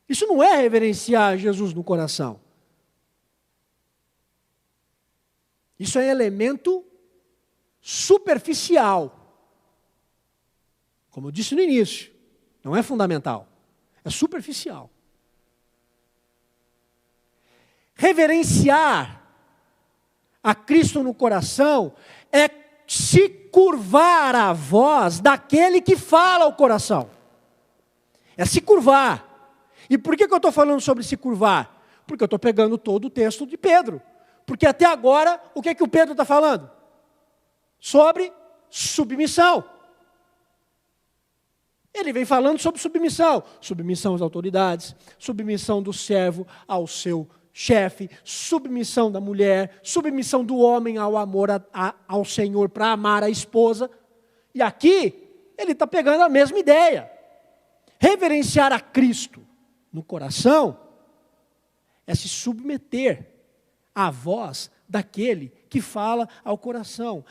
Speaker 1: Isso não é reverenciar Jesus no coração. Isso é elemento superficial. Como eu disse no início, não é fundamental, é superficial. Reverenciar a Cristo no coração é se curvar à voz daquele que fala ao coração. É se curvar. E por que eu estou falando sobre se curvar? Porque eu estou pegando todo o texto de Pedro. Porque até agora, o que o Pedro está falando? Sobre submissão. Ele vem falando sobre submissão. Submissão às autoridades, submissão do servo ao seu chefe, submissão da mulher, submissão do homem ao amor ao Senhor para amar a esposa. E aqui, ele está pegando a mesma ideia. Reverenciar a Cristo no coração é se submeter à voz daquele que fala ao coração.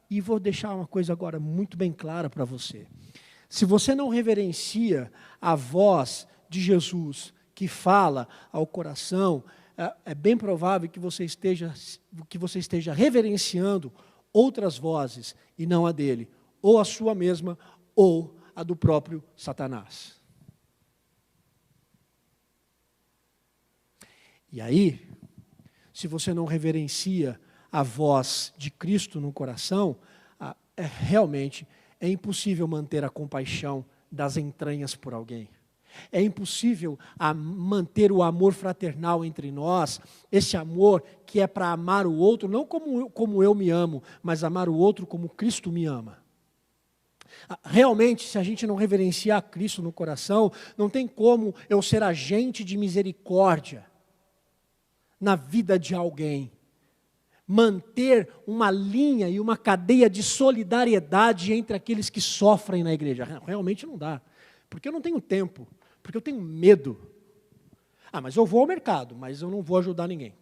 Speaker 1: E vou deixar uma coisa agora muito bem clara para você. Se você não reverencia a voz de Jesus que fala ao coração, é bem provável que você esteja reverenciando outras vozes e não a dele, ou a sua mesma, ou a do próprio Satanás. E aí, se você não reverencia a voz de Cristo no coração, realmente é impossível manter a compaixão das entranhas por alguém. É impossível manter o amor fraternal entre nós, esse amor que é para amar o outro, não como eu me amo, mas amar o outro como Cristo me ama. Realmente, se a gente não reverenciar Cristo no coração, não tem como eu ser agente de misericórdia na vida de alguém, manter uma linha e uma cadeia de solidariedade entre aqueles que sofrem na igreja. Realmente não dá, porque eu não tenho tempo, porque eu tenho medo. Mas eu vou ao mercado, mas eu não vou ajudar ninguém.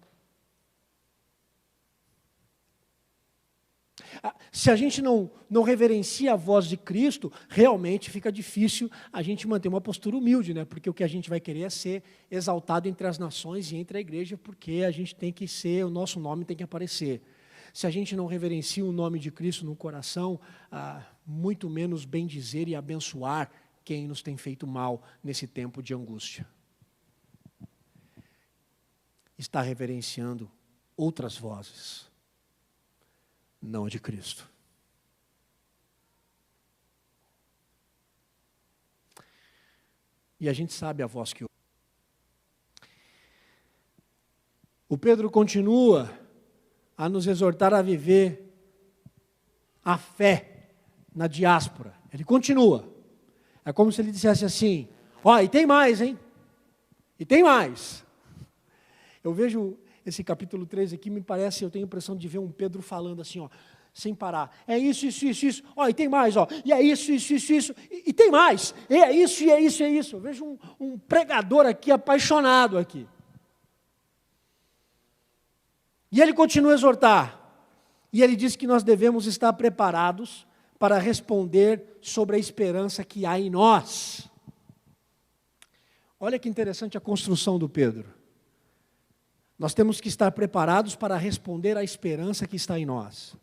Speaker 1: Se a gente não reverencia a voz de Cristo, realmente fica difícil a gente manter uma postura humilde, né? Porque o que a gente vai querer é ser exaltado entre as nações e entre a igreja, porque a gente tem que ser, o nosso nome tem que aparecer. Se a gente não reverencia o nome de Cristo no coração, muito menos bendizer e abençoar quem nos tem feito mal nesse tempo de angústia. Está reverenciando outras vozes, não a de Cristo. E a gente sabe a voz que ouve. O Pedro continua a nos exortar a viver a fé na diáspora. Ele continua. É como se ele dissesse assim, e tem mais, hein? E tem mais. Eu vejo esse capítulo 3 aqui, me parece, eu tenho a impressão de ver um Pedro falando assim, sem parar. É isso, e tem mais, e é isso, e tem mais. E é isso, e é isso, e é isso. Eu vejo um pregador aqui, apaixonado aqui. E ele continua a exortar. E ele diz que nós devemos estar preparados para responder sobre a esperança que há em nós. Olha que interessante a construção do Pedro. Nós temos que estar preparados para responder à esperança que está em nós.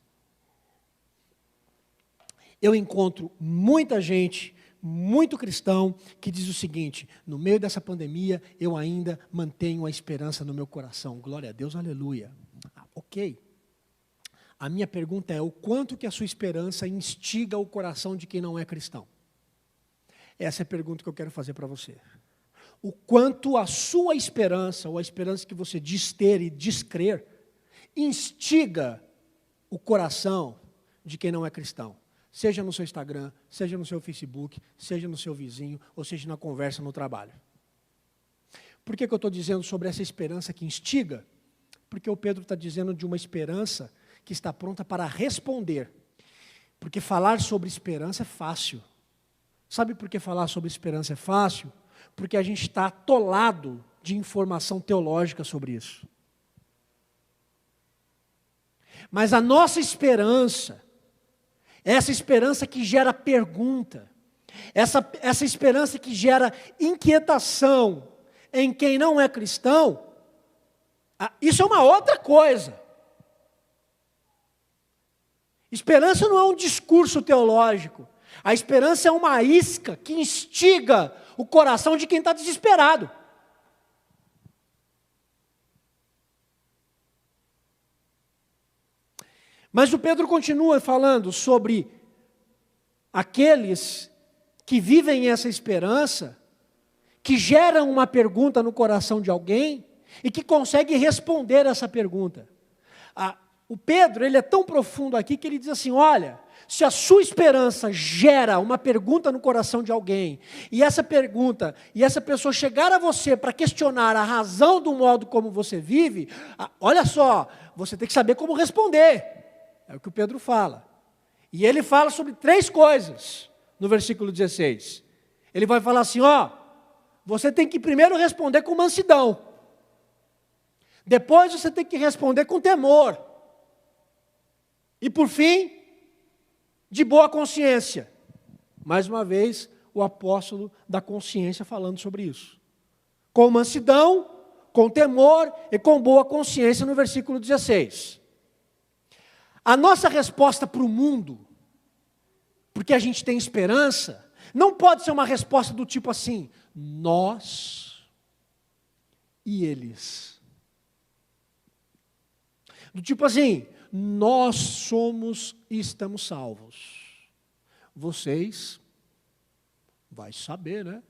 Speaker 1: Eu encontro muita gente, muito cristão, que diz o seguinte: no meio dessa pandemia, eu ainda mantenho a esperança no meu coração. Glória a Deus, aleluia. Ok. A minha pergunta é, o quanto que a sua esperança instiga o coração de quem não é cristão? Essa é a pergunta que eu quero fazer para você. O quanto a sua esperança, ou a esperança que você diz ter e diz crer, instiga o coração de quem não é cristão. Seja no seu Instagram, seja no seu Facebook, seja no seu vizinho, ou seja na conversa no trabalho. Por que eu estou dizendo sobre essa esperança que instiga? Porque o Pedro está dizendo de uma esperança que está pronta para responder. Porque falar sobre esperança é fácil. Sabe por que falar sobre esperança é fácil? Porque a gente está atolado de informação teológica sobre isso. Mas a nossa esperança, essa esperança que gera pergunta, essa esperança que gera inquietação em quem não é cristão, isso é uma outra coisa. Esperança não é um discurso teológico. A esperança é uma isca que instiga o coração de quem está desesperado. Mas o Pedro continua falando sobre aqueles que vivem essa esperança, que geram uma pergunta no coração de alguém e que conseguem responder essa pergunta. O Pedro, ele é tão profundo aqui que ele diz assim, olha, se a sua esperança gera uma pergunta no coração de alguém, e essa pergunta, e essa pessoa chegar a você para questionar a razão do modo como você vive, olha só, você tem que saber como responder. É o que o Pedro fala. E ele fala sobre 3 coisas no versículo 16. Ele vai falar assim, você tem que primeiro responder com mansidão. Depois você tem que responder com temor. E por fim, de boa consciência. Mais uma vez, o apóstolo da consciência falando sobre isso. Com mansidão, com temor e com boa consciência no versículo 16. A nossa resposta para o mundo, porque a gente tem esperança, não pode ser uma resposta do tipo assim, nós e eles. Do tipo assim, nós somos e estamos salvos. Vocês, vai saber, né?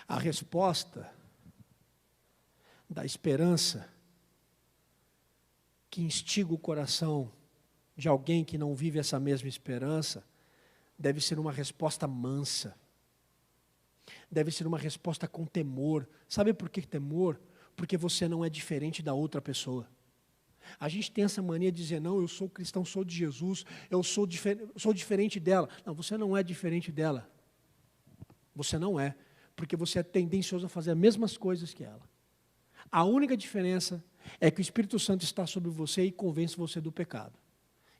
Speaker 1: A resposta da esperança que instiga o coração de alguém que não vive essa mesma esperança deve ser uma resposta mansa. Deve ser uma resposta com temor. Sabe por que temor? Porque você não é diferente da outra pessoa. A gente tem essa mania de dizer, não, eu sou cristão, sou de Jesus, eu sou diferente dela. Não, você não é diferente dela. Você não é, porque você é tendencioso a fazer as mesmas coisas que ela. A única diferença é que o Espírito Santo está sobre você e convence você do pecado.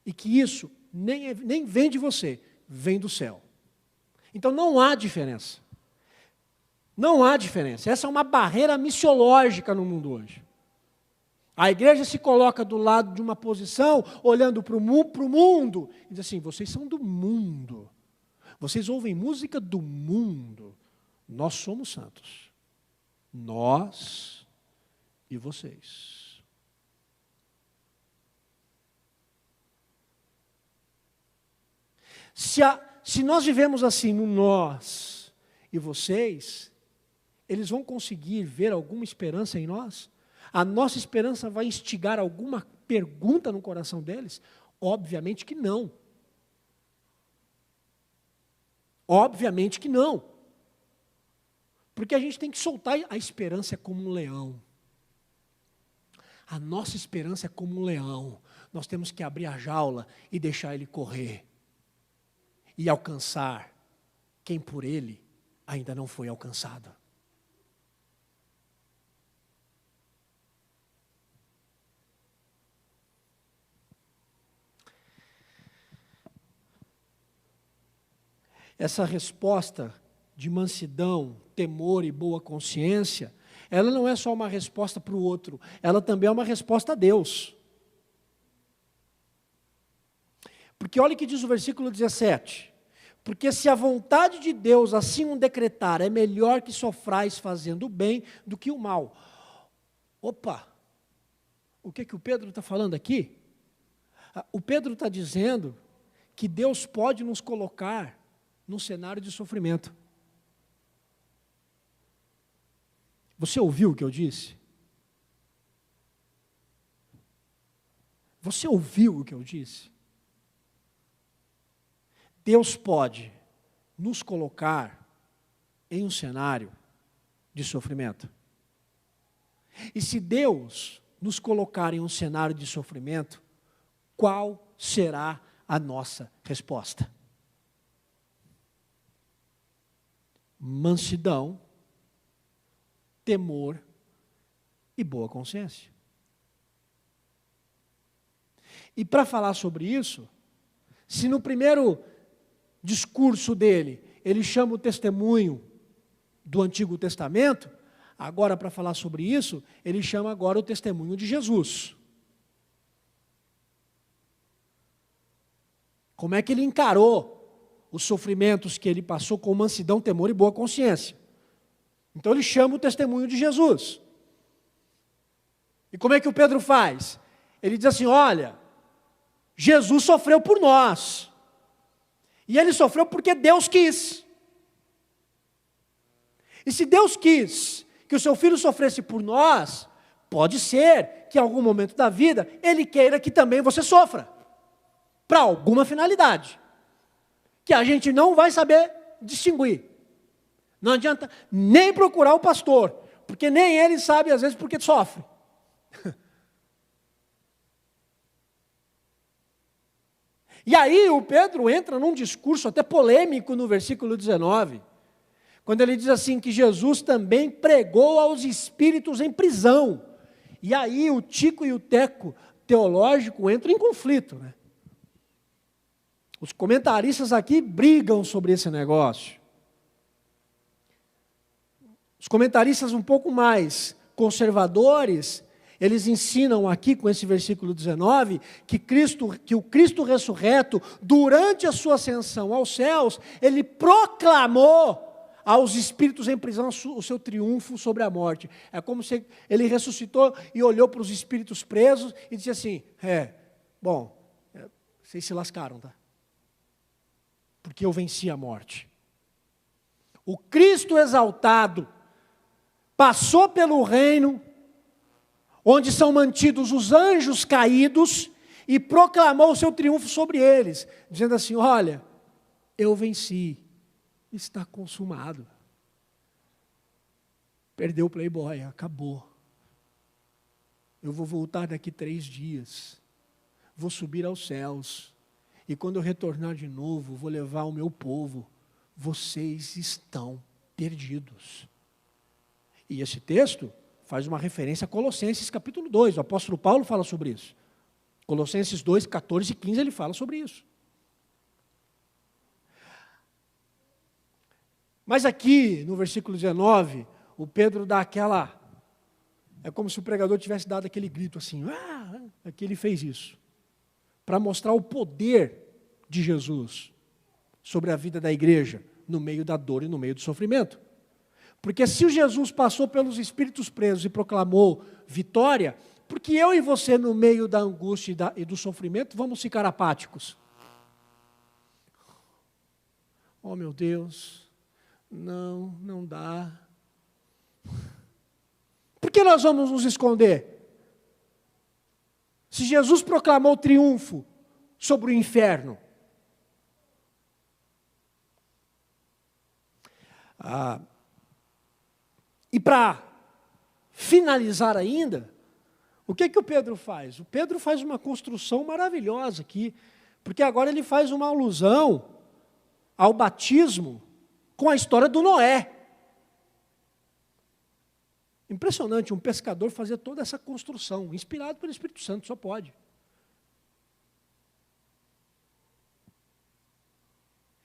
Speaker 1: E que isso nem vem de você, vem do céu. Então não há diferença. Não há diferença. Essa é uma barreira missiológica no mundo hoje. A igreja se coloca do lado de uma posição, olhando para o mundo, e diz assim, vocês são do mundo. Vocês ouvem música do mundo. Nós somos santos. Nós e vocês. Se nós vivemos assim no nós e vocês, eles vão conseguir ver alguma esperança em nós? A nossa esperança vai instigar alguma pergunta no coração deles? Obviamente que não. Obviamente que não. Porque a gente tem que soltar a esperança como um leão. A nossa esperança é como um leão. Nós temos que abrir a jaula e deixar ele correr. E alcançar quem por ele ainda não foi alcançado. Essa resposta de mansidão, temor e boa consciência, ela não é só uma resposta para o outro, ela também é uma resposta a Deus. Porque olha o que diz o versículo 17. Porque se a vontade de Deus assim o decretar, é melhor que sofrais fazendo o bem do que o mal. Opa! O que o Pedro está falando aqui? O Pedro está dizendo que Deus pode nos colocar num cenário de sofrimento. Você ouviu o que eu disse? Você ouviu o que eu disse? Deus pode nos colocar em um cenário de sofrimento. E se Deus nos colocar em um cenário de sofrimento, qual será a nossa resposta? Mansidão, temor e boa consciência. E para falar sobre isso, se no primeiro discurso dele, ele chama o testemunho do Antigo Testamento, agora para falar sobre isso, ele chama agora o testemunho de Jesus. Como é que ele encarou os sofrimentos que ele passou com mansidão, temor e boa consciência? Então ele chama o testemunho de Jesus. E como é que o Pedro faz? Ele diz assim, olha, Jesus sofreu por nós. E ele sofreu porque Deus quis. E se Deus quis que o seu filho sofresse por nós, pode ser que em algum momento da vida, ele queira que também você sofra. Para alguma finalidade. Que a gente não vai saber distinguir. Não adianta nem procurar o pastor, porque nem ele sabe às vezes porque sofre. E aí o Pedro entra num discurso até polêmico no versículo 19, quando ele diz assim que Jesus também pregou aos espíritos em prisão. E aí o Tico e o Teco teológico entram em conflito, né? Os comentaristas aqui brigam sobre esse negócio. Os comentaristas um pouco mais conservadores, eles ensinam aqui com esse versículo 19, que o Cristo ressurreto, durante a sua ascensão aos céus, ele proclamou aos espíritos em prisão o seu triunfo sobre a morte. É como se ele ressuscitou e olhou para os espíritos presos e disse assim, vocês se lascaram, tá? Porque eu venci a morte. O Cristo exaltado passou pelo reino onde são mantidos os anjos caídos e proclamou o seu triunfo sobre eles, dizendo assim, olha, eu venci, está consumado. Perdeu o Playboy, acabou. Eu vou voltar daqui 3 dias, vou subir aos céus, e quando eu retornar de novo, vou levar o meu povo. Vocês estão perdidos. E esse texto faz uma referência a Colossenses capítulo 2, o apóstolo Paulo fala sobre isso. Colossenses 2, 14 e 15, ele fala sobre isso. Mas aqui, no versículo 19, o Pedro dá aquela... É como se o pregador tivesse dado aquele grito assim, aqui ele fez isso, para mostrar o poder de Jesus sobre a vida da igreja, no meio da dor e no meio do sofrimento. Porque se o Jesus passou pelos espíritos presos e proclamou vitória, porque eu e você, no meio da angústia e do sofrimento, vamos ficar apáticos? Oh, meu Deus, não dá. Por que nós vamos nos esconder? Se Jesus proclamou triunfo sobre o inferno. E para finalizar ainda, o que o Pedro faz? O Pedro faz uma construção maravilhosa aqui, porque agora ele faz uma alusão ao batismo com a história do Noé. Impressionante, um pescador fazer toda essa construção, inspirado pelo Espírito Santo, só pode.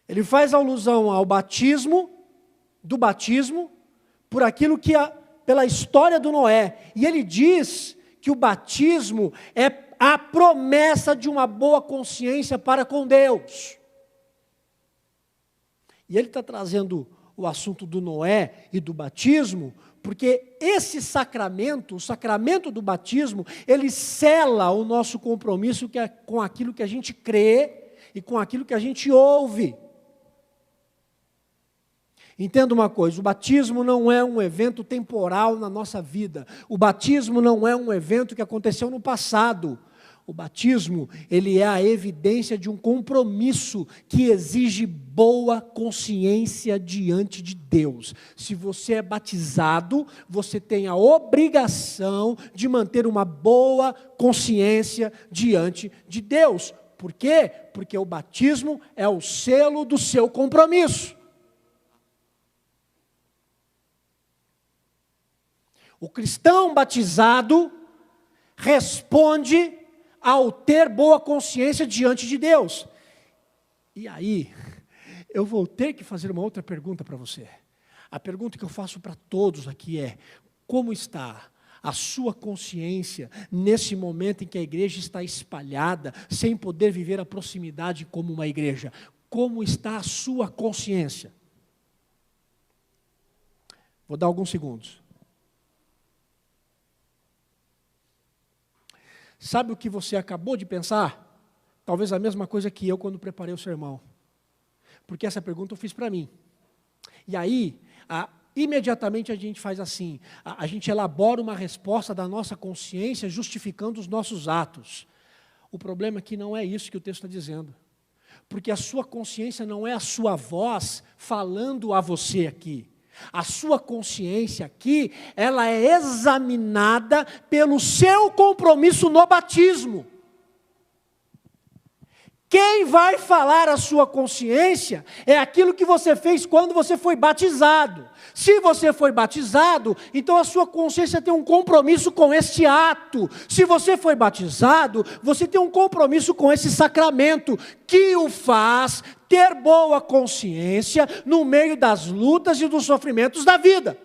Speaker 1: Ele faz alusão ao batismo, por aquilo que pela história do Noé. E ele diz que o batismo é a promessa de uma boa consciência para com Deus. E ele está trazendo o assunto do Noé e do batismo, porque esse sacramento, o sacramento do batismo, ele sela o nosso compromisso com aquilo que a gente crê e com aquilo que a gente ouve. Entenda uma coisa, o batismo não é um evento temporal na nossa vida. O batismo não é um evento que aconteceu no passado. O batismo, ele é a evidência de um compromisso que exige boa consciência diante de Deus. Se você é batizado, você tem a obrigação de manter uma boa consciência diante de Deus. Por quê? Porque o batismo é o selo do seu compromisso. O cristão batizado responde ao ter boa consciência diante de Deus. E aí, eu vou ter que fazer uma outra pergunta para você. A pergunta que eu faço para todos aqui é: como está a sua consciência nesse momento em que a igreja está espalhada, sem poder viver a proximidade como uma igreja? Como está a sua consciência? Vou dar alguns segundos. Sabe o que você acabou de pensar? Talvez a mesma coisa que eu quando preparei o sermão. Porque essa pergunta eu fiz para mim. E aí, imediatamente a gente faz assim, a gente elabora uma resposta da nossa consciência justificando os nossos atos. O problema é que não é isso que o texto está dizendo. Porque a sua consciência não é a sua voz falando a você aqui. A sua consciência aqui, ela é examinada pelo seu compromisso no batismo. Quem vai falar a sua consciência é aquilo que você fez quando você foi batizado. Se você foi batizado, então a sua consciência tem um compromisso com este ato. Se você foi batizado, você tem um compromisso com esse sacramento, que o faz ter boa consciência no meio das lutas e dos sofrimentos da vida.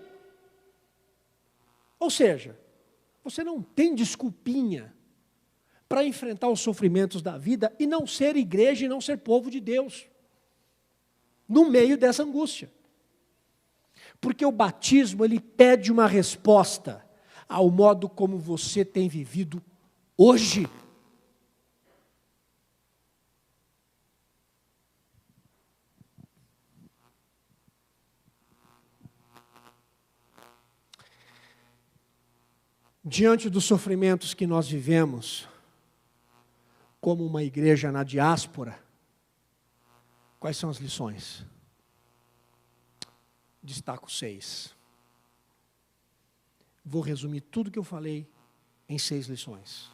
Speaker 1: Ou seja, você não tem desculpinha para enfrentar os sofrimentos da vida e não ser igreja e não ser povo de Deus, no meio dessa angústia. Porque o batismo, ele pede uma resposta ao modo como você tem vivido hoje. Diante dos sofrimentos que nós vivemos, como uma igreja na diáspora, Quais são as lições? Destaco 6. Vou resumir tudo que eu falei em 6 lições.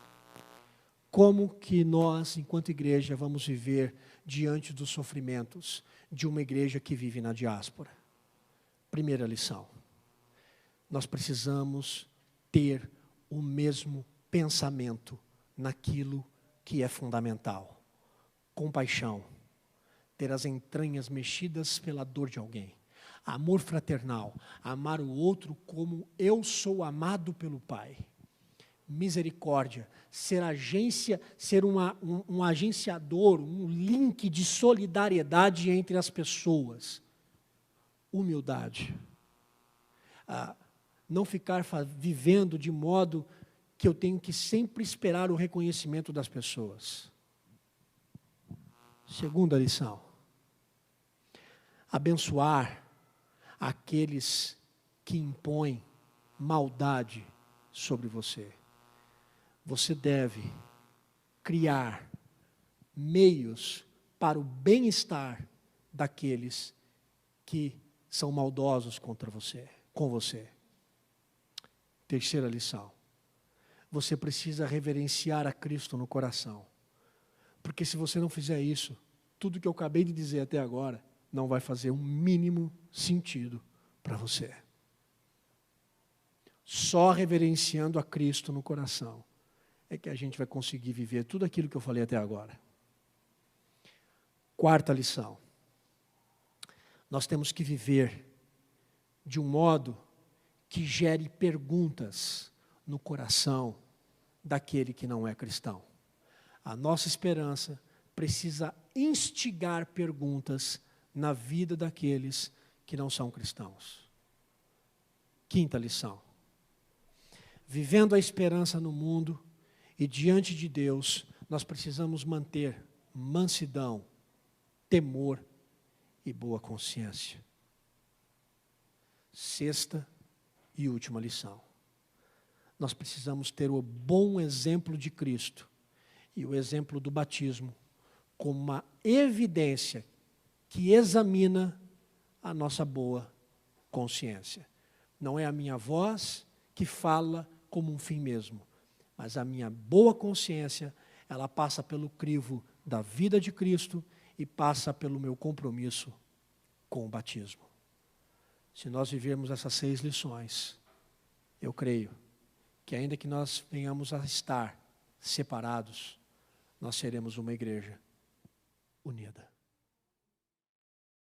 Speaker 1: Como que nós, enquanto igreja, vamos viver diante dos sofrimentos de uma igreja que vive na diáspora? Primeira lição. Nós precisamos ter o mesmo pensamento naquilo que é fundamental. Compaixão. Ter as entranhas mexidas pela dor de alguém. Amor fraternal. Amar o outro como eu sou amado pelo Pai. Misericórdia. Ser um agenciador, um link de solidariedade entre as pessoas. Humildade. Não ficar vivendo de modo que eu tenho que sempre esperar o reconhecimento das pessoas. Segunda lição. Abençoar aqueles que impõem maldade sobre você. Você deve criar meios para o bem-estar daqueles que são maldosos com você. Terceira lição. Você precisa reverenciar a Cristo no coração. Porque se você não fizer isso, tudo que eu acabei de dizer até agora não vai fazer um mínimo sentido para você. Só reverenciando a Cristo no coração é que a gente vai conseguir viver tudo aquilo que eu falei até agora. Quarta lição. Nós temos que viver de um modo que gere perguntas no coração daquele que não é cristão. A nossa esperança precisa instigar perguntas na vida daqueles que não são cristãos. Quinta lição. Vivendo a esperança no mundo e diante de Deus, nós precisamos manter mansidão, temor e boa consciência. Sexta e última lição. Nós precisamos ter o bom exemplo de Cristo e o exemplo do batismo como uma evidência que examina a nossa boa consciência. Não é a minha voz que fala como um fim mesmo, mas a minha boa consciência, ela passa pelo crivo da vida de Cristo e passa pelo meu compromisso com o batismo. Se nós vivermos essas 6 lições, eu creio que ainda que nós venhamos a estar separados, nós seremos uma igreja unida.